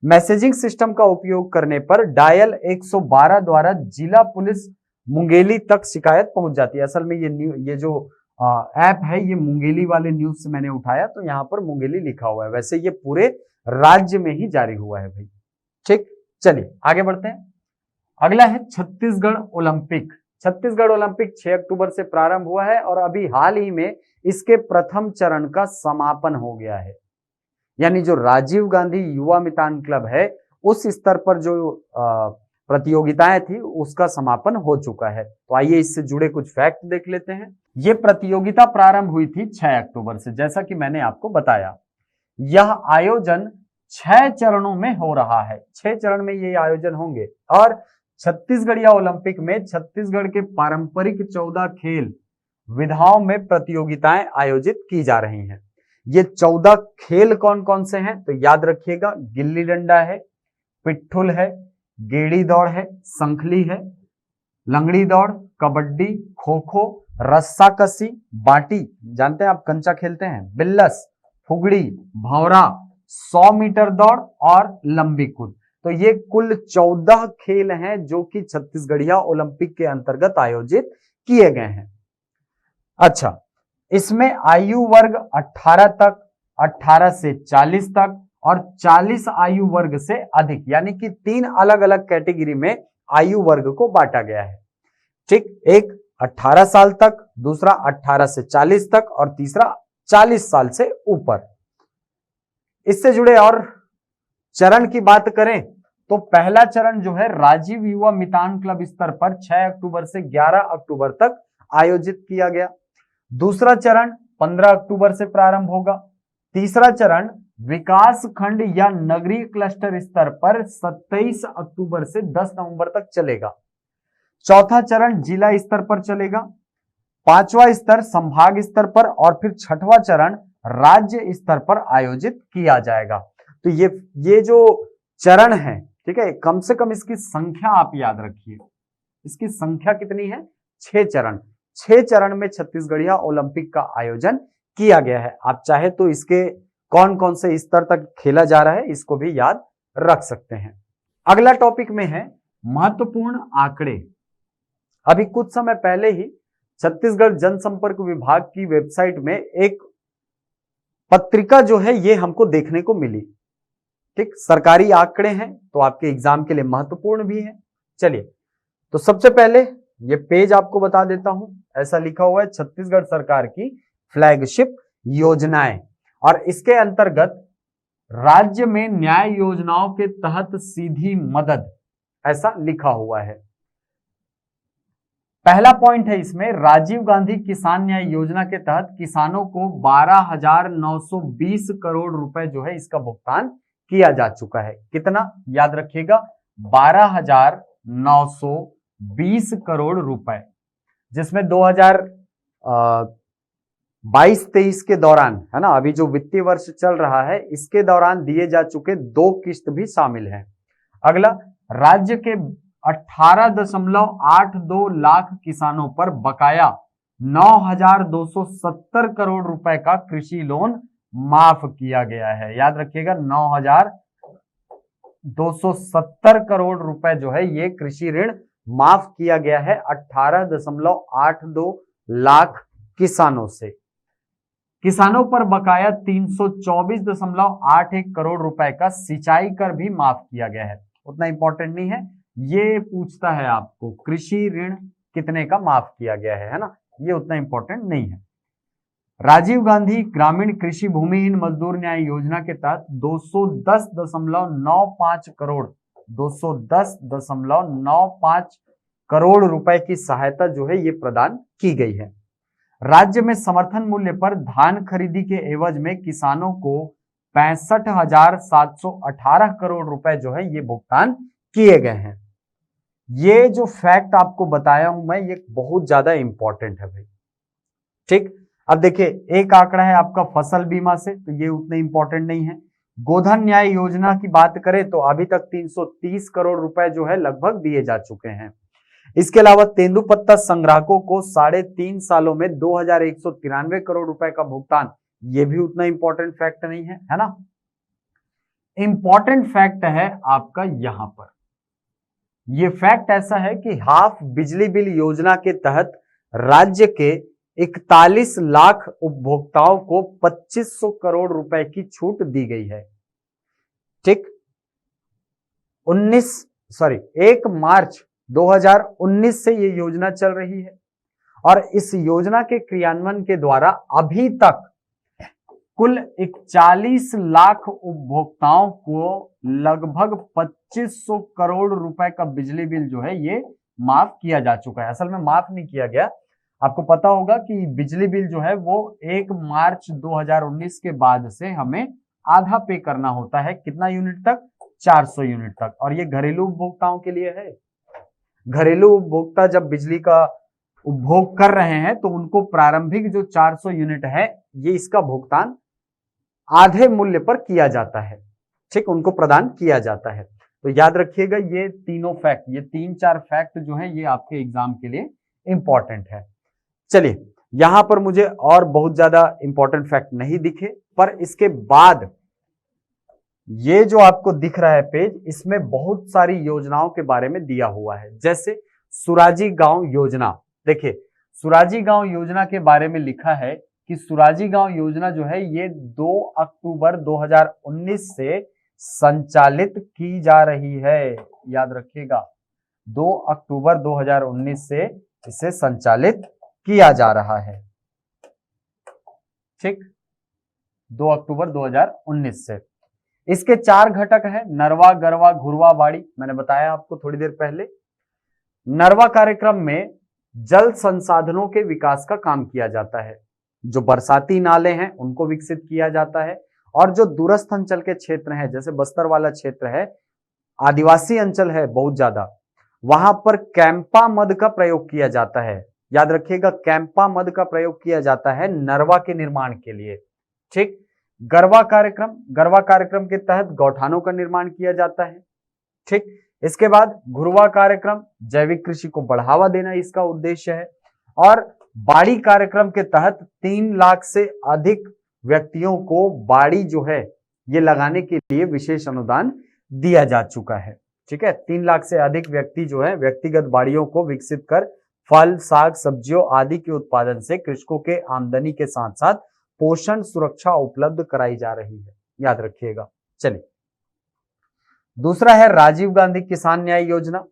मैसेजिंग सिस्टम का उपयोग करने पर डायल 112 द्वारा जिला पुलिस मुंगेली तक शिकायत पहुंच जाती है। असल में ये जो ऐप है ये मुंगेली वाले न्यूज से मैंने उठाया तो यहाँ पर मुंगेली लिखा हुआ है, वैसे ये पूरे राज्य में ही जारी हुआ है भाई। ठीक, चलिए आगे बढ़ते हैं। अगला है छत्तीसगढ़ ओलंपिक। छत्तीसगढ़ ओलंपिक 6 अक्टूबर से प्रारंभ हुआ है और अभी हाल ही में इसके प्रथम चरण का समापन हो गया है। यानी जो राजीव गांधी युवा मितान क्लब है उस स्तर पर जो प्रतियोगिताएं थी उसका समापन हो चुका है। तो आइए इससे जुड़े कुछ फैक्ट देख लेते हैं। ये प्रतियोगिता प्रारंभ हुई थी 6 अक्टूबर से, जैसा कि मैंने आपको बताया। यह आयोजन 6 चरणों में हो रहा है, 6 चरण में ये आयोजन होंगे और छत्तीसगढ़िया ओलंपिक में छत्तीसगढ़ के पारंपरिक 14 खेल विधाओं में प्रतियोगिताएं आयोजित की जा रही हैं। ये 14 खेल कौन कौन से हैं तो याद रखिएगा, गिल्ली डंडा है, पिट्ठुल है, गेड़ी दौड़ है, संखली है, लंगड़ी दौड़, कबड्डी, खो खो, रस्सा कसी, बाटी, जानते हैं आप कंचा खेलते हैं, बिल्लस, फुगड़ी, भंवरा, 100 मीटर दौड़ और लंबी कूद। तो ये कुल 14 खेल हैं जो कि छत्तीसगढ़िया ओलंपिक के अंतर्गत आयोजित किए गए हैं। अच्छा, इसमें आयु वर्ग 18 तक, 18 से 40 तक और 40 आयु वर्ग से अधिक, यानी कि 3 अलग अलग कैटेगरी में आयु वर्ग को बांटा गया है। ठीक, एक 18 साल तक, दूसरा 18 से 40 तक और तीसरा 40 साल से ऊपर। इससे जुड़े और चरण की बात करें तो पहला चरण जो है राजीव युवा मितान क्लब स्तर पर 6 अक्टूबर से 11 अक्टूबर तक आयोजित किया गया। दूसरा चरण 15 अक्टूबर से प्रारंभ होगा। तीसरा चरण विकास खंड या नगरीय क्लस्टर स्तर पर 27 अक्टूबर से 10 नवंबर तक चलेगा। चौथा चरण जिला स्तर पर चलेगा। पांचवा स्तर संभाग स्तर पर और फिर छठवां चरण राज्य स्तर पर आयोजित किया जाएगा। तो ये जो चरण है, ठीक है, कम से कम इसकी संख्या आप याद रखिए। इसकी संख्या कितनी है? 6 चरण। 6 चरण में छत्तीसगढ़िया ओलंपिक का आयोजन किया गया है। आप चाहे तो इसके कौन कौन से स्तर तक खेला जा रहा है इसको भी याद रख सकते हैं। अगला टॉपिक में है महत्वपूर्ण आंकड़े। अभी कुछ समय पहले ही छत्तीसगढ़ जनसंपर्क विभाग की वेबसाइट में एक पत्रिका जो है ये हमको देखने को मिली। ठीक, सरकारी आंकड़े हैं तो आपके एग्जाम के लिए महत्वपूर्ण भी है। चलिए, तो सबसे पहले ये पेज आपको बता देता हूं। ऐसा लिखा हुआ है छत्तीसगढ़ सरकार की फ्लैगशिप योजनाएं, और इसके अंतर्गत राज्य में न्याय योजनाओं के तहत सीधी मदद, ऐसा लिखा हुआ है। पहला पॉइंट है इसमें, राजीव गांधी किसान न्याय योजना के तहत किसानों को 12,920 करोड़ रुपए जो है इसका भुगतान किया जा चुका है। कितना? याद रखिएगा, 12,920 करोड़ रुपए, जिसमें 2022-23 के दौरान, है ना, अभी जो वित्तीय वर्ष चल रहा है इसके दौरान दिए जा चुके 2 किस्त भी शामिल हैं। अगला, राज्य के 18.82 लाख किसानों पर बकाया 9,270 करोड़ रुपए का कृषि लोन माफ किया गया है। याद रखिएगा, 9,270 करोड़ रुपए जो है ये कृषि ऋण माफ किया गया है 18.82 लाख किसानों से। किसानों पर बकाया 324.81 करोड़ रुपए का सिंचाई कर भी माफ किया गया है। उतना इंपॉर्टेंट नहीं है, ये पूछता है आपको कृषि ऋण कितने का माफ किया गया है ना, ये उतना इंपॉर्टेंट नहीं है। राजीव गांधी ग्रामीण कृषि भूमिहीन मजदूर न्याय योजना के तहत 210.95 करोड़ रुपए की सहायता जो है ये प्रदान की गई है। राज्य में समर्थन मूल्य पर धान खरीदी के एवज में किसानों को 65,718 करोड़ रुपए जो है ये भुगतान किए गए हैं। ये जो फैक्ट आपको बताया हूं मैं, ये बहुत ज्यादा इंपॉर्टेंट है भाई। ठीक, अब देखिए, एक आंकड़ा है आपका फसल बीमा से, तो ये उतने इंपॉर्टेंट नहीं है। गोधन न्याय योजना की बात करें तो अभी तक 330 करोड़ रुपए जो है लगभग दिए जा चुके हैं। इसके अलावा तेंदुपत्ता संग्राहकों को 3.5 सालों में 2,193 करोड़ रुपए का भुगतान, ये भी उतना इंपॉर्टेंट फैक्ट नहीं है, है ना। इंपॉर्टेंट फैक्ट है आपका यहां पर, ये फैक्ट ऐसा है कि हाफ बिजली बिल योजना के तहत राज्य के 41 लाख उपभोक्ताओं को 2,500 करोड़ रुपए की छूट दी गई है। ठीक, 1 मार्च 2019 से ये योजना चल रही है और इस योजना के क्रियान्वयन के द्वारा अभी तक कुल 41 लाख उपभोक्ताओं को लगभग 2,500 करोड़ रुपए का बिजली बिल जो है ये माफ किया जा चुका है। असल में माफ नहीं किया गया, आपको पता होगा कि बिजली बिल जो है वो 1 मार्च 2019 के बाद से हमें आधा पे करना होता है। कितना यूनिट तक? 400 यूनिट तक, और ये घरेलू उपभोक्ताओं के लिए है। घरेलू उपभोक्ता जब बिजली का उपभोग कर रहे हैं तो उनको प्रारंभिक जो 400 यूनिट है ये इसका भुगतान आधे मूल्य पर किया जाता है, ठीक, उनको प्रदान किया जाता है। तो याद रखिएगा ये तीनों फैक्ट, ये 3-4 फैक्ट जो है ये आपके एग्जाम के लिए इंपॉर्टेंट है। चलिए यहां पर मुझे और बहुत ज्यादा इंपॉर्टेंट फैक्ट नहीं दिखे, पर इसके बाद ये जो आपको दिख रहा है पेज, इसमें बहुत सारी योजनाओं के बारे में दिया हुआ है। जैसे सुराजी गांव योजना, देखिए सुराजी गांव योजना के बारे में लिखा है कि सुराजी गांव योजना जो है ये 2 अक्टूबर 2019 से संचालित की जा रही है। याद रखिएगा 2 अक्टूबर 2019 से इसे संचालित किया जा रहा है, ठीक, 2 अक्टूबर 2019 से। इसके 4 घटक हैं, नरवा, गरवा, घुरवा, बाड़ी, मैंने बताया आपको थोड़ी देर पहले। नरवा कार्यक्रम में जल संसाधनों के विकास का काम किया जाता है, जो बरसाती नाले हैं उनको विकसित किया जाता है, और जो दूरस्थ अंचल के क्षेत्र हैं जैसे बस्तर वाला क्षेत्र है, आदिवासी अंचल है बहुत ज्यादा, वहां पर कैंपा मद का प्रयोग किया जाता है। याद रखिएगा कैंपा मद का प्रयोग किया जाता है नरवा के निर्माण के लिए, ठीक। गरवा कार्यक्रम के तहत गौठानों का निर्माण किया जाता है, ठीक। इसके बाद घुरवा कार्यक्रम, जैविक कृषि को बढ़ावा देना इसका उद्देश्य है। और बाड़ी कार्यक्रम के तहत 3 लाख से अधिक व्यक्तियों को बाड़ी जो है ये लगाने के लिए विशेष अनुदान दिया जा चुका है, ठीक है। 3 लाख से अधिक व्यक्ति जो है व्यक्तिगत बाड़ियों को विकसित कर फल, साग, सब्जियों आदि के उत्पादन से कृषकों के आमदनी के साथ साथ पोषण सुरक्षा उपलब्ध कराई जा रही है, याद रखिएगा। चलिए दूसरा है राजीव गांधी किसान न्याय योजना।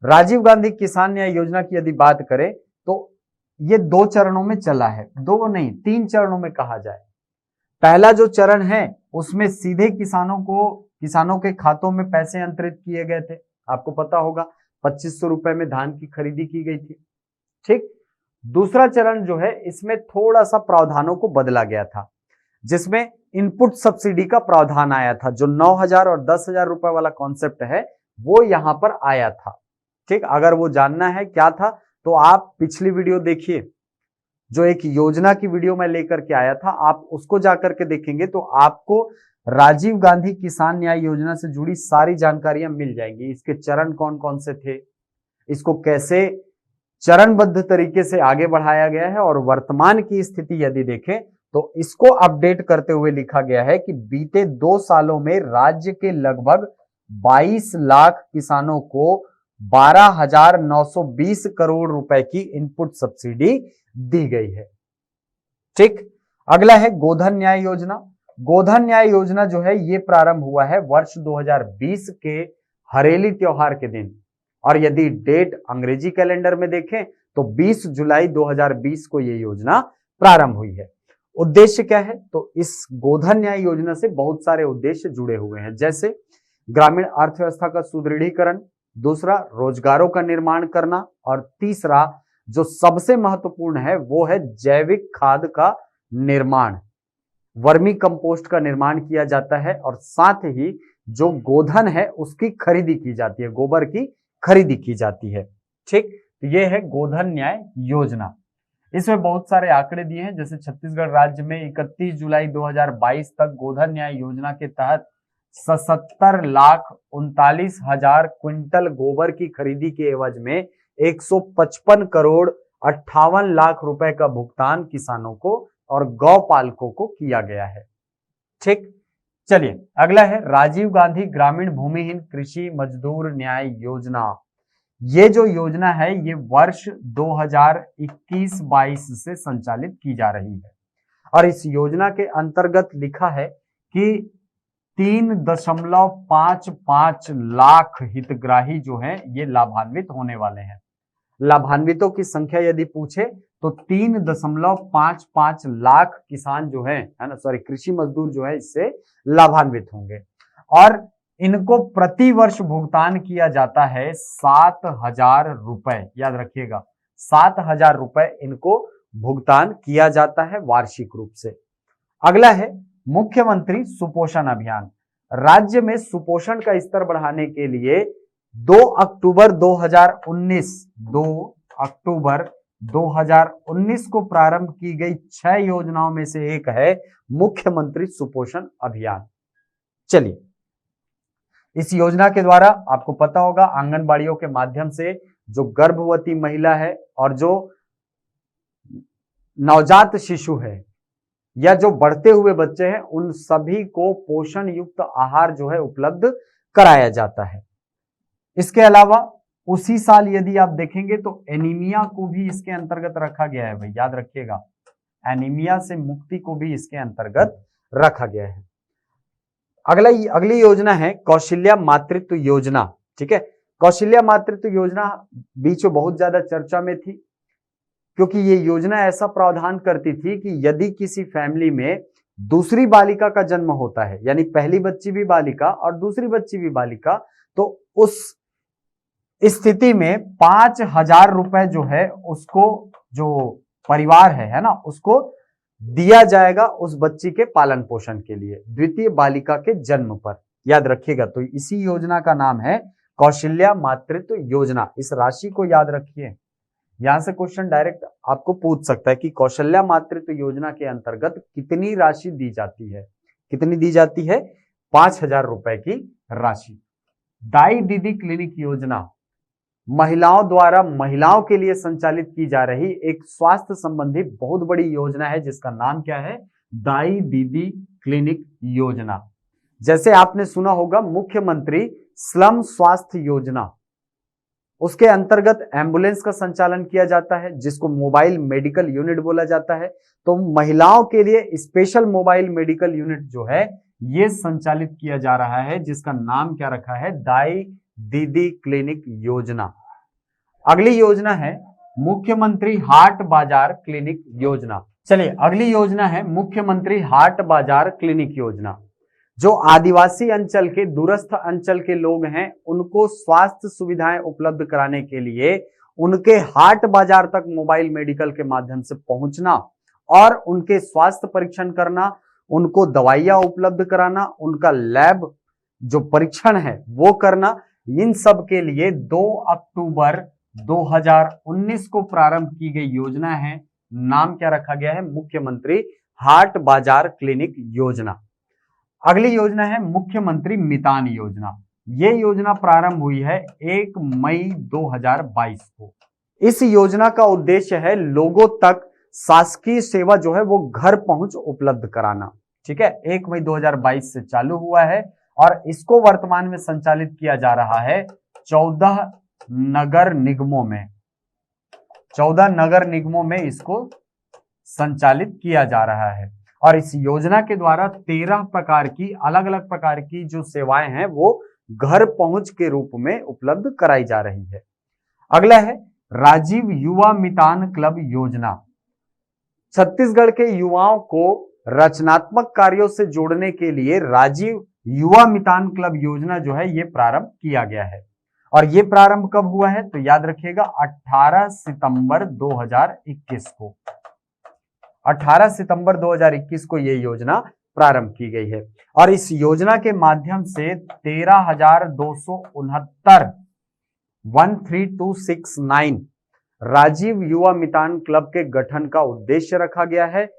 राजीव गांधी किसान न्याय योजना की यदि बात करें तो ये 2 चरणों में चला है, 2 नहीं 3 चरणों में कहा जाए। पहला जो चरण है उसमें सीधे किसानों के खातों में पैसे अंतरित किए गए थे, आपको पता होगा 2500 रुपए में धान की खरीदी की गई थी, ठीक। दूसरा चरण जो है इसमें थोड़ा सा प्रावधानों को बदला गया था, जिसमें इनपुट सब्सिडी का प्रावधान आया था, जो 9,000 और 10,000 रुपए वाला कॉन्सेप्ट है वो यहां पर आया था, ठीक। अगर वो जानना है क्या था तो आप पिछली वीडियो देखिए, जो एक योजना की वीडियो मैं लेकर के आया था, आप उसको जाकर के देखेंगे तो आपको राजीव गांधी किसान न्याय योजना से जुड़ी सारी जानकारियां मिल जाएंगी। इसके चरण कौन कौन से थे, इसको कैसे चरणबद्ध तरीके से आगे बढ़ाया गया है, और वर्तमान की स्थिति यदि देखें तो इसको अपडेट करते हुए लिखा गया है कि बीते 2 सालों में राज्य के लगभग 22 लाख किसानों को 12,920 करोड़ रुपए की इनपुट सब्सिडी दी गई है, ठीक। अगला है गोधन न्याय योजना। गोधन न्याय योजना जो है ये प्रारंभ हुआ है वर्ष 2020 के हरेली त्योहार के दिन, और यदि डेट अंग्रेजी कैलेंडर में देखें तो 20 जुलाई 2020 को ये योजना प्रारंभ हुई है। उद्देश्य क्या है, तो इस गोधन न्याय योजना से बहुत सारे उद्देश्य जुड़े हुए हैं, जैसे ग्रामीण अर्थव्यवस्था का सुदृढ़ीकरण, दूसरा रोजगारों का निर्माण करना, और तीसरा जो सबसे महत्वपूर्ण है वो है जैविक खाद का निर्माण, वर्मी कंपोस्ट का निर्माण किया जाता है, और साथ ही जो गोधन है उसकी खरीदी की जाती है, गोबर की खरीदी की जाती है, ठीक। तो ये है गोधन न्याय योजना। इसमें बहुत सारे आंकड़े दिए हैं, जैसे छत्तीसगढ़ राज्य में 31 जुलाई 2022 तक गोधन न्याय योजना के तहत 77,39,000 क्विंटल गोबर की खरीदी के एवज में 155 करोड़ 58 लाख रुपए का भुगतान किसानों को और गौपालकों को किया गया है, ठीक। चलिए अगला है राजीव गांधी ग्रामीण भूमिहीन कृषि मजदूर न्याय योजना। ये जो योजना है ये वर्ष 2021-22 से संचालित की जा रही है, और इस योजना के अंतर्गत लिखा है कि 3.55 लाख हितग्राही जो हैं ये लाभान्वित होने वाले हैं। लाभान्वितों की संख्या यदि पूछे तो 3.55 लाख किसान जो है ना, सॉरी कृषि मजदूर जो है इससे लाभान्वित होंगे, और इनको प्रति वर्ष भुगतान किया जाता है 7,000 रुपए। याद रखिएगा 7,000 रुपए इनको भुगतान किया जाता है वार्षिक रूप से। अगला है मुख्यमंत्री सुपोषण अभियान। राज्य में सुपोषण का स्तर बढ़ाने के लिए 2 अक्टूबर 2019, 2 अक्टूबर 2019 को प्रारंभ की गई 6 योजनाओं में से एक है मुख्यमंत्री सुपोषण अभियान। चलिए, इस योजना के द्वारा आपको पता होगा आंगनबाड़ियों के माध्यम से जो गर्भवती महिला है और जो नवजात शिशु है या जो बढ़ते हुए बच्चे हैं उन सभी को पोषण युक्त आहार जो है उपलब्ध कराया जाता है। इसके अलावा उसी साल यदि आप देखेंगे तो एनीमिया को भी इसके अंतर्गत रखा गया है। भाई याद रखिएगा, एनीमिया से मुक्ति को भी इसके अंतर्गत रखा गया है। अगली योजना है कौशल्या मातृत्व योजना। ठीक है, कौशल्या मातृत्व योजना बीच में बहुत ज्यादा चर्चा में थी, क्योंकि ये योजना ऐसा प्रावधान करती थी कि यदि किसी फैमिली में दूसरी बालिका का जन्म होता है, यानी पहली बच्ची भी बालिका और दूसरी बच्ची भी बालिका, तो उस स्थिति में 5,000 रुपए जो है उसको, जो परिवार है ना, उसको दिया जाएगा उस बच्ची के पालन पोषण के लिए द्वितीय बालिका के जन्म पर। याद रखिएगा, तो इसी योजना का नाम है कौशल्या मातृत्व योजना। इस राशि को याद रखिए, यहां से क्वेश्चन डायरेक्ट आपको पूछ सकता है कि कौशल्या मातृत्व योजना के अंतर्गत कितनी राशि दी जाती है। कितनी दी जाती है? 5,000 रुपए की राशि। दाई दीदी क्लिनिक योजना महिलाओं द्वारा महिलाओं के लिए संचालित की जा रही एक स्वास्थ्य संबंधी बहुत बड़ी योजना है, जिसका नाम क्या है? दाई दीदी क्लिनिक योजना। जैसे आपने सुना होगा मुख्यमंत्री स्लम स्वास्थ्य योजना, उसके अंतर्गत एम्बुलेंस का संचालन किया जाता है जिसको मोबाइल मेडिकल यूनिट बोला जाता है। तो महिलाओं के लिए स्पेशल मोबाइल मेडिकल यूनिट जो है ये संचालित किया जा रहा है, जिसका नाम क्या रखा है? दाई दीदी क्लिनिक योजना। अगली योजना है मुख्यमंत्री हाट बाजार क्लिनिक योजना। चलिए, अगली योजना है मुख्यमंत्री हाट बाजार क्लिनिक योजना। जो आदिवासी अंचल के, दूरस्थ अंचल के लोग हैं उनको स्वास्थ्य सुविधाएं उपलब्ध कराने के लिए उनके हाट बाजार तक मोबाइल मेडिकल के माध्यम से पहुंचना और उनके स्वास्थ्य परीक्षण करना, उनको दवाइयां उपलब्ध कराना, उनका लैब जो परीक्षण है वो करना, इन सब के लिए 2 अक्टूबर 2019 को प्रारंभ की गई योजना है। नाम क्या रखा गया है? मुख्यमंत्री हाट बाजार क्लिनिक योजना। अगली योजना है मुख्यमंत्री मितान योजना। ये योजना प्रारंभ हुई है 1 मई 2022 को। इस योजना का उद्देश्य है लोगों तक शासकीय सेवा जो है वो घर पहुंच उपलब्ध कराना। ठीक है, 1 मई 2022 से चालू हुआ है और इसको वर्तमान में संचालित किया जा रहा है 14 नगर निगमों में। 14 नगर निगमों में इसको संचालित किया जा रहा है और इस योजना के द्वारा 13 प्रकार की, अलग अलग प्रकार की जो सेवाएं हैं वो घर पहुंच के रूप में उपलब्ध कराई जा रही है। अगला है राजीव युवा मितान क्लब योजना। छत्तीसगढ़ के युवाओं को रचनात्मक कार्यों से जोड़ने के लिए राजीव युवा मितान क्लब योजना जो है ये प्रारंभ किया गया है। और ये प्रारंभ कब हुआ है? तो याद रखिएगा 18 सितंबर 2021 को। 18 सितंबर 2021 को ये योजना प्रारंभ की गई है और इस योजना के माध्यम से 13,269 राजीव युवा मितान क्लब के गठन का उद्देश्य रखा गया है।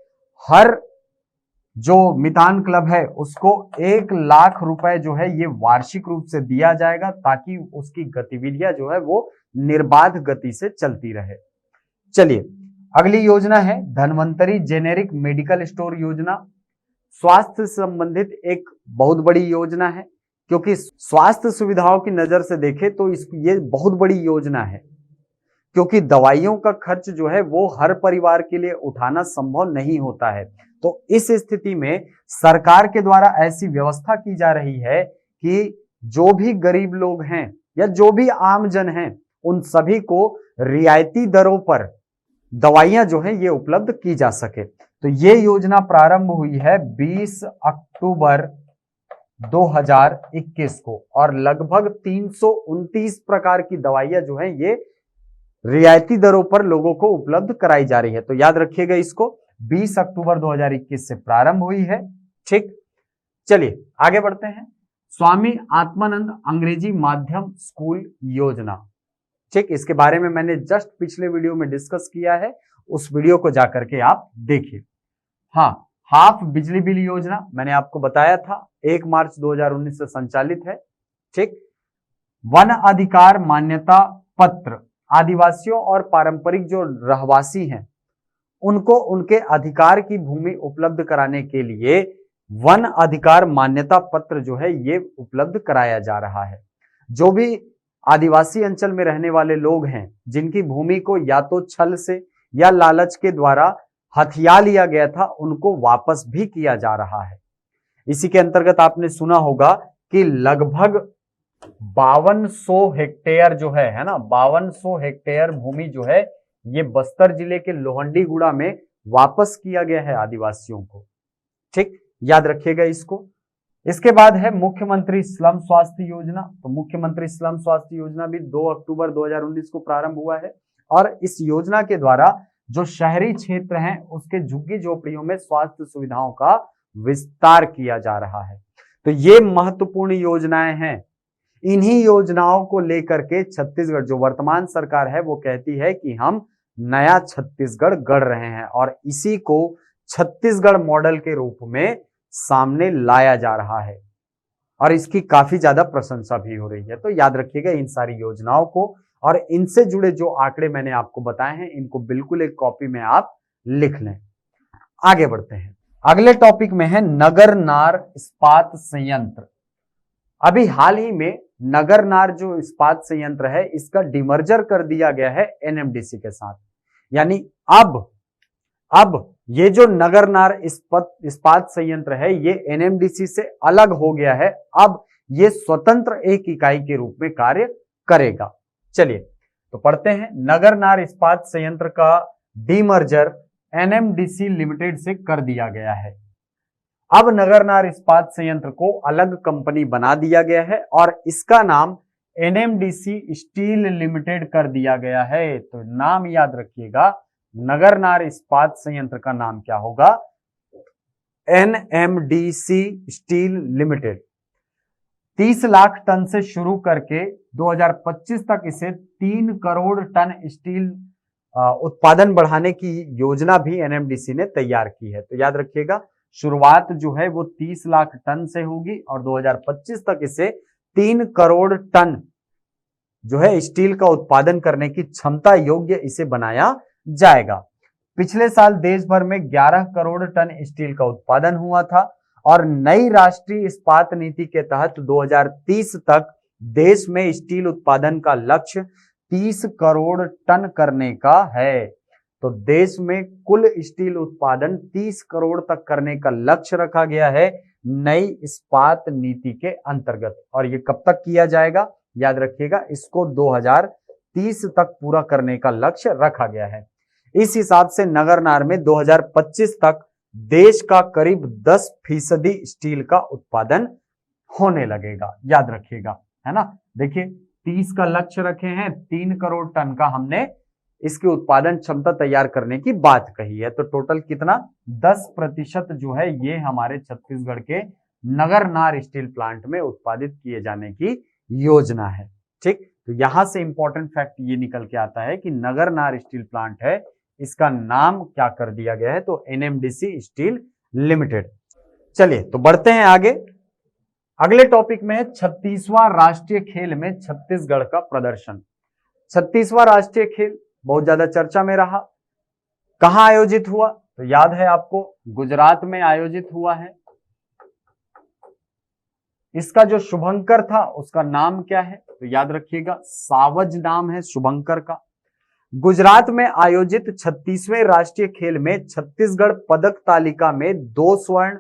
हर जो मितान क्लब है उसको 1 लाख रुपए जो है ये वार्षिक रूप से दिया जाएगा ताकि उसकी गतिविधियां जो है वो निर्बाध गति से चलती रहे। चलिए, अगली योजना है धन्वंतरी जेनेरिक मेडिकल स्टोर योजना। स्वास्थ्य से संबंधित एक बहुत बड़ी योजना है, क्योंकि स्वास्थ्य सुविधाओं की नजर से देखें तो ये बहुत बड़ी योजना है, क्योंकि दवाइयों का खर्च जो है वो हर परिवार के लिए उठाना संभव नहीं होता है। तो इस स्थिति में सरकार के द्वारा ऐसी व्यवस्था की जा रही है कि जो भी गरीब लोग हैं या जो भी आम जन हैं उन सभी को रियायती दरों पर दवाइयां जो है ये उपलब्ध की जा सके। तो ये योजना प्रारंभ हुई है 20 अक्टूबर 2021 को और लगभग 329 प्रकार की दवाइयां जो है ये रियायती दरों पर लोगों को उपलब्ध कराई जा रही है। तो याद रखिएगा इसको, 20 अक्टूबर 2021 से प्रारंभ हुई है। ठीक, चलिए आगे बढ़ते हैं। स्वामी आत्मानंद अंग्रेजी माध्यम स्कूल योजना। ठीक, इसके बारे में मैंने जस्ट पिछले वीडियो में डिस्कस किया है, उस वीडियो को जाकर के आप देखिए। हाँ, हाफ बिजली बिल योजना मैंने आपको बताया था 1 मार्च 2019 से संचालित है। ठीक, वन अधिकार मान्यता पत्र, आदिवासियों और पारंपरिक जो रहवासी हैं उनको उनके अधिकार की भूमि उपलब्ध कराने के लिए वन अधिकार मान्यता पत्र जो है ये उपलब्ध कराया जा रहा है। जो भी आदिवासी अंचल में रहने वाले लोग हैं जिनकी भूमि को या तो छल से या लालच के द्वारा हथिया लिया गया था, उनको वापस भी किया जा रहा है। इसी के अंतर्गत आपने सुना होगा कि लगभग 5200 हेक्टेयर जो है ना, 5200 हेक्टेयर भूमि जो है ये बस्तर जिले के लोहंडीगुड़ा में वापस किया गया है आदिवासियों को। ठीक, याद रखिएगा इसको। इसके बाद है मुख्यमंत्री स्लम स्वास्थ्य योजना। तो मुख्यमंत्री स्लम स्वास्थ्य योजना भी 2 अक्टूबर 2019 को प्रारंभ हुआ है और इस योजना के द्वारा जो शहरी क्षेत्र हैं उसके झुग्गी झोपड़ियों में स्वास्थ्य सुविधाओं का विस्तार किया जा रहा है। तो ये महत्वपूर्ण योजनाएं हैं। इन्हीं योजनाओं को लेकर के छत्तीसगढ़ जो वर्तमान सरकार है वो कहती है कि हम नया छत्तीसगढ़ गढ़ रहे हैं और इसी को छत्तीसगढ़ मॉडल के रूप में सामने लाया जा रहा है और इसकी काफी ज्यादा प्रशंसा भी हो रही है। तो याद रखिएगा इन सारी योजनाओं को और इनसे जुड़े जो आंकड़े मैंने आपको बताए हैं इनको बिल्कुल एक कॉपी में आप लिख लें। आगे बढ़ते हैं, अगले टॉपिक में है नगरनार इस्पात संयंत्र। अभी हाल ही में नगरनार जो इस्पात संयंत्र है इसका डिमर्जर कर दिया गया है एनएमडीसी के साथ। यानी अब ये जो नगरनार इस्पात संयंत्र है ये एनएमडीसी से अलग हो गया है। अब ये स्वतंत्र एक इकाई के रूप में कार्य करेगा। चलिए तो पढ़ते हैं, नगरनार इस्पात संयंत्र का डीमर्जर एनएमडीसी लिमिटेड से कर दिया गया है। अब नगरनार इस्पात संयंत्र को अलग कंपनी बना दिया गया है और इसका नाम एनएमडीसी स्टील लिमिटेड कर दिया गया है। तो नाम याद रखिएगा, नगरनार इस्पात संयंत्र का नाम क्या होगा? NMDC steel limited. 30 lakh ton से शुरू करके 2025 तक इसे 3 करोड़ टन स्टील उत्पादन बढ़ाने की योजना भी एनएमडीसी ने तैयार की है। तो याद रखिएगा, शुरुआत जो है वो 30 लाख टन से होगी और 2025 तक इसे 3 करोड़ टन जो है स्टील का उत्पादन करने की क्षमता योग्य इसे बनाया जाएगा। पिछले साल देश भर में 11 करोड़ टन स्टील का उत्पादन हुआ था और नई राष्ट्रीय इस्पात नीति के तहत 2030 तक देश में स्टील उत्पादन का लक्ष्य 30 करोड़ टन करने का है। तो देश में कुल स्टील उत्पादन 30 करोड़ तक करने का लक्ष्य रखा गया है नई इस्पात नीति के अंतर्गत। और ये कब तक किया जाएगा? याद रखिएगा, इसको 2030 तक पूरा करने का लक्ष्य रखा गया है। इस हिसाब से नगरनार में 2025 तक देश का करीब 10% स्टील का उत्पादन होने लगेगा। याद रखिएगा, है ना। देखिए 30 का लक्ष्य रखे हैं, 3 करोड़ टन का हमने इसकी उत्पादन क्षमता तैयार करने की बात कही है। तो टोटल कितना? 10% जो है ये हमारे छत्तीसगढ़ के नगरनार स्टील प्लांट में उत्पादित किए जाने की योजना है। ठीक, तो यहां से इंपॉर्टेंट फैक्ट ये निकल के आता है कि नगरनार स्टील प्लांट है, इसका नाम क्या कर दिया गया है? तो एनएमडीसी स्टील लिमिटेड। चलिए तो बढ़ते हैं आगे। अगले टॉपिक में है 36वां राष्ट्रीय खेल में छत्तीसगढ़ का प्रदर्शन। 36वां राष्ट्रीय खेल बहुत ज्यादा चर्चा में रहा। कहां आयोजित हुआ? तो याद है आपको, गुजरात में आयोजित हुआ है। इसका जो शुभंकर था उसका नाम क्या है? तो याद रखिएगा, सावज नाम है शुभंकर का। गुजरात में आयोजित 36वें राष्ट्रीय खेल में छत्तीसगढ़ पदक तालिका में 2 स्वर्ण,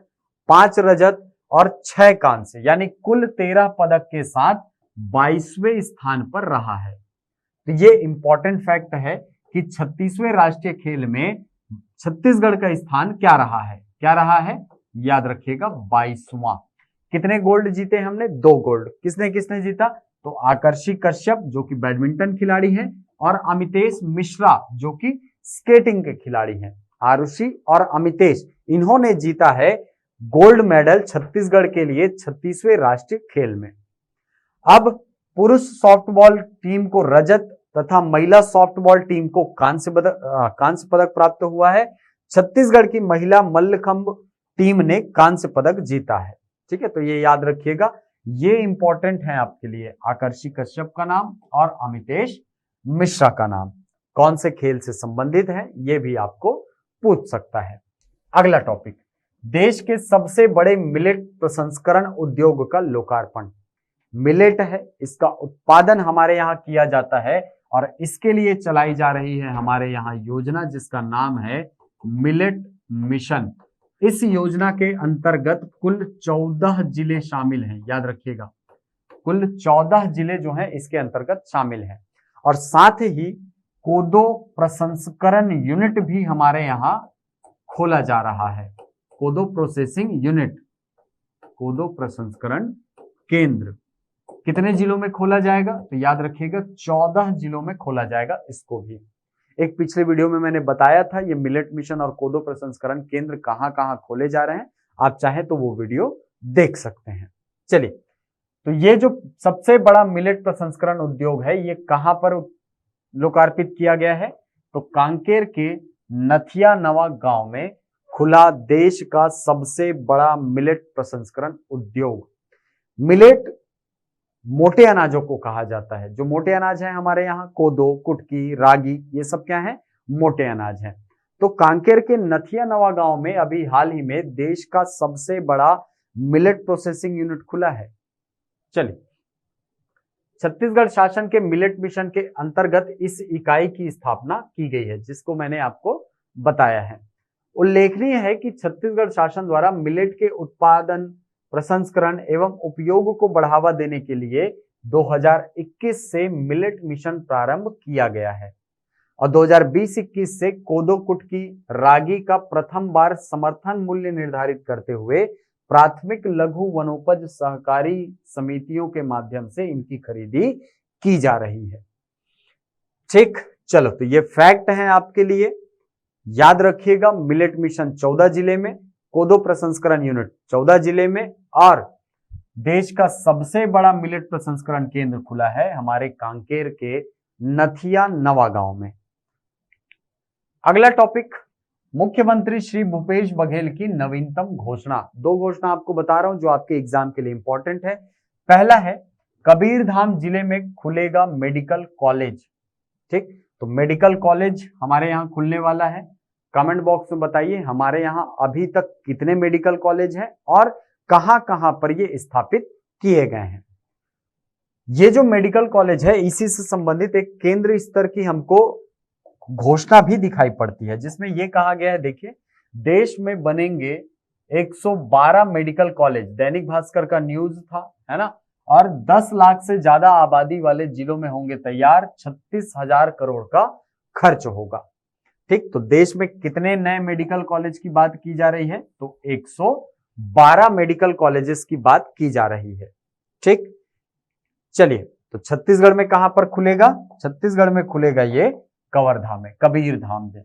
5 रजत और 6 कांस्य यानी कुल 13 पदक के साथ 22वें स्थान पर रहा है। तो ये इंपॉर्टेंट फैक्ट है कि 36वें राष्ट्रीय खेल में छत्तीसगढ़ का स्थान क्या रहा है? क्या रहा है? याद रखिएगा, 22वां। कितने गोल्ड जीते हमने? 2 गोल्ड। किसने किसने जीता? तो आकर्षी कश्यप जो कि बैडमिंटन खिलाड़ी हैं और अमितेश मिश्रा जो कि स्केटिंग के खिलाड़ी हैं। आरुषि और अमितेश इन्होंने जीता है गोल्ड मेडल छत्तीसगढ़ के लिए 36वें राष्ट्रीय खेल में। अब पुरुष सॉफ्टबॉल टीम को रजत तथा महिला सॉफ्टबॉल टीम को कांस्य पदक प्राप्त हुआ है। छत्तीसगढ़ की महिला मल्लखंब टीम ने कांस्य पदक जीता है। ठीक है, तो ये याद रखिएगा, ये इंपॉर्टेंट है आपके लिए। आकर्षि कश्यप का नाम और अमितेश मिश्रा का नाम कौन से खेल से संबंधित है, ये भी आपको पूछ सकता है। अगला टॉपिक, देश के सबसे बड़े मिलेट प्रसंस्करण उद्योग का लोकार्पण। मिलेट है, इसका उत्पादन हमारे यहाँ किया जाता है और इसके लिए चलाई जा रही है हमारे यहाँ योजना जिसका नाम है मिलेट मिशन। इस योजना के अंतर्गत कुल 14 जिले शामिल हैं, याद रखिएगा, कुल 14 जिले जो हैं इसके अंतर्गत शामिल हैं। और साथ ही कोदो प्रसंस्करण यूनिट भी हमारे यहाँ खोला जा रहा है। कोदो प्रोसेसिंग यूनिट, कोदो प्रसंस्करण केंद्र कितने जिलों में खोला जाएगा, तो याद रखिएगा 14 जिलों में खोला जाएगा। इसको भी एक पिछले वीडियो में मैंने बताया था, ये मिलेट मिशन और कोदो प्रसंस्करण केंद्र कहां कहां खोले जा रहे हैं, आप चाहें तो वो वीडियो देख सकते हैं। चलिए, तो ये जो सबसे बड़ा मिलेट प्रसंस्करण उद्योग है ये कहां पर लोकार्पित किया गया है, तो कांकेर के नथिया नवा गांव में खुला देश का सबसे बड़ा मिलेट प्रसंस्करण उद्योग। मिलेट मोटे अनाजों को कहा जाता है। जो मोटे अनाज है हमारे यहाँ कोदो, कुटकी, रागी, ये सब क्या है, मोटे अनाज हैं। तो कांकेर के नथिया नवा गांव में अभी हाल ही में देश का सबसे बड़ा मिलेट प्रोसेसिंग यूनिट खुला है। चलिए, छत्तीसगढ़ शासन के मिलेट मिशन के अंतर्गत इस इकाई की स्थापना की गई है, जिसको मैंने आपको बताया है। उल्लेखनीय है कि छत्तीसगढ़ शासन द्वारा मिलेट के उत्पादन, प्रसंस्करण एवं उपयोग को बढ़ावा देने के लिए 2021 से मिलेट मिशन प्रारंभ किया गया है और 2020-21 से कोदो, कुटकी, रागी का प्रथम बार समर्थन मूल्य निर्धारित करते हुए प्राथमिक लघु वनोपज सहकारी समितियों के माध्यम से इनकी खरीदी की जा रही है। ठीक, चलो, तो ये फैक्ट है आपके लिए, याद रखिएगा। मिलेट मिशन 14 जिले में, कोदो प्रसंस्करण यूनिट 14 जिले में और देश का सबसे बड़ा मिलेट प्रसंस्करण केंद्र खुला है हमारे कांकेर के नथिया नवा गांव में। अगला टॉपिक, मुख्यमंत्री श्री भूपेश बघेल की नवीनतम घोषणा। दो घोषणा आपको बता रहा हूं जो आपके एग्जाम के लिए इंपॉर्टेंट है। पहला है कबीरधाम जिले में खुलेगा मेडिकल कॉलेज। ठीक, तो मेडिकल कॉलेज हमारे यहाँ खुलने वाला है। कमेंट बॉक्स में बताइए हमारे यहाँ अभी तक कितने मेडिकल कॉलेज हैं और कहां कहां पर ये स्थापित किए गए हैं। ये जो मेडिकल कॉलेज है इसी से संबंधित एक केंद्र स्तर की हमको घोषणा भी दिखाई पड़ती है, जिसमें यह कहा गया है, देखिए, देश में बनेंगे 112 मेडिकल कॉलेज। दैनिक भास्कर का न्यूज था, है ना, और 10 लाख से ज्यादा आबादी वाले जिलों में होंगे तैयार। 36,000 करोड़ का खर्च होगा। ठीक, तो देश में कितने नए मेडिकल कॉलेज की बात की जा रही है, तो 112 मेडिकल कॉलेजेस की बात की जा रही है। ठीक, चलिए, तो छत्तीसगढ़ में कहां पर खुलेगा, छत्तीसगढ़ में खुलेगा ये कवर्धा में, कबीरधाम में।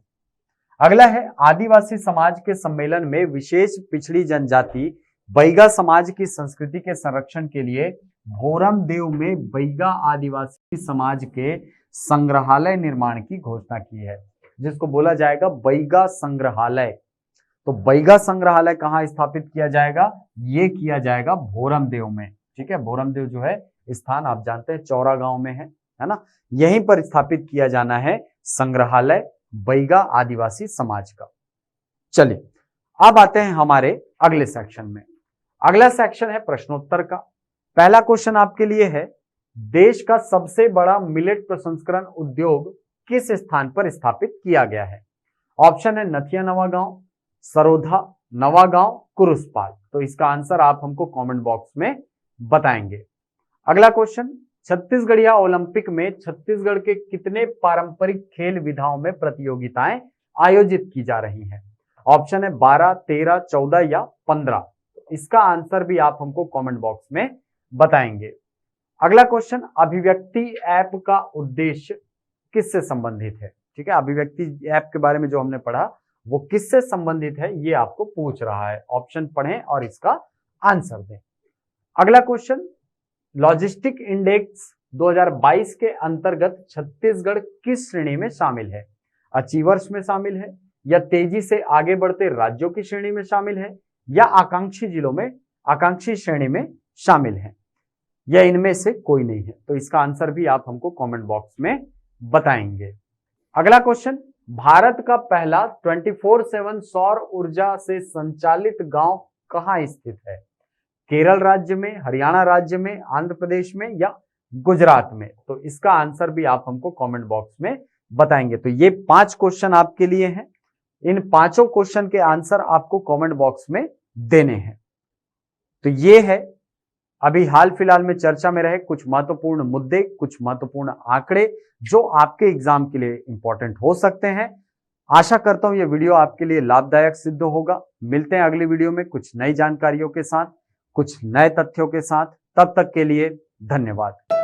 अगला है आदिवासी समाज के सम्मेलन में विशेष पिछड़ी जनजाति बैगा समाज की संस्कृति के संरक्षण के लिए भोरम देव में बैगा आदिवासी समाज के संग्रहालय निर्माण की घोषणा की है, जिसको बोला जाएगा बैगा संग्रहालय। तो बैगा संग्रहालय कहां स्थापित किया जाएगा, ये किया जाएगा भोरम देव में। ठीक है, भोरम देव जो है स्थान आप जानते हैं चौरा गांव में है ना, यहीं पर स्थापित किया जाना है संग्रहालय बैगा आदिवासी समाज का। चलिए, अब आते हैं हमारे अगले सेक्शन में। अगला सेक्शन है प्रश्नोत्तर का। पहला क्वेश्चन आपके लिए है, देश का सबसे बड़ा मिलेट प्रसंस्करण उद्योग किस स्थान पर स्थापित किया गया है। ऑप्शन है नथिया नवा गांव, सरोधा, नवा गांव, कुरुसपाल। तो इसका आंसर आप हमको कमेंट बॉक्स में बताएंगे। अगला क्वेश्चन, छत्तीसगढ़िया ओलंपिक में छत्तीसगढ़ के कितने पारंपरिक खेल विधाओं में प्रतियोगिताएं आयोजित की जा रही हैं। ऑप्शन है 12, 13, 14 या 15। इसका आंसर भी आप हमको कमेंट बॉक्स में बताएंगे। अगला क्वेश्चन, अभिव्यक्ति ऐप का उद्देश्य किससे संबंधित है। ठीक है, अभिव्यक्ति ऐप के बारे में जो हमने पढ़ा वो किससे संबंधित है ये आपको पूछ रहा है। ऑप्शन पढ़ें और इसका आंसर दें। अगला क्वेश्चन, लॉजिस्टिक इंडेक्स 2022 के अंतर्गत छत्तीसगढ़ किस श्रेणी में शामिल है? अचीवर्स में शामिल है, या तेजी से आगे बढ़ते राज्यों की श्रेणी में शामिल है, या आकांक्षी जिलों में आकांक्षी श्रेणी में शामिल है, या इनमें से कोई नहीं है? तो इसका आंसर भी आप हमको कमेंट बॉक्स में बताएंगे। अगला क्वेश्चन, भारत का पहला 24/7 सौर ऊर्जा से संचालित गांव कहां स्थित है? केरल राज्य में, हरियाणा राज्य में, आंध्र प्रदेश में, या गुजरात में? तो इसका आंसर भी आप हमको कमेंट बॉक्स में बताएंगे। तो ये 5 क्वेश्चन आपके लिए हैं। इन 5 क्वेश्चन के आंसर आपको कमेंट बॉक्स में देने हैं। तो ये है अभी हाल फिलहाल में चर्चा में रहे कुछ महत्वपूर्ण मुद्दे, कुछ महत्वपूर्ण आंकड़े जो आपके एग्जाम के लिए इंपॉर्टेंट हो सकते हैं। आशा करता हूं ये वीडियो आपके लिए लाभदायक सिद्ध होगा। मिलते हैं अगली वीडियो में कुछ नई जानकारियों के साथ, कुछ नए तथ्यों के साथ। तब तक के लिए धन्यवाद।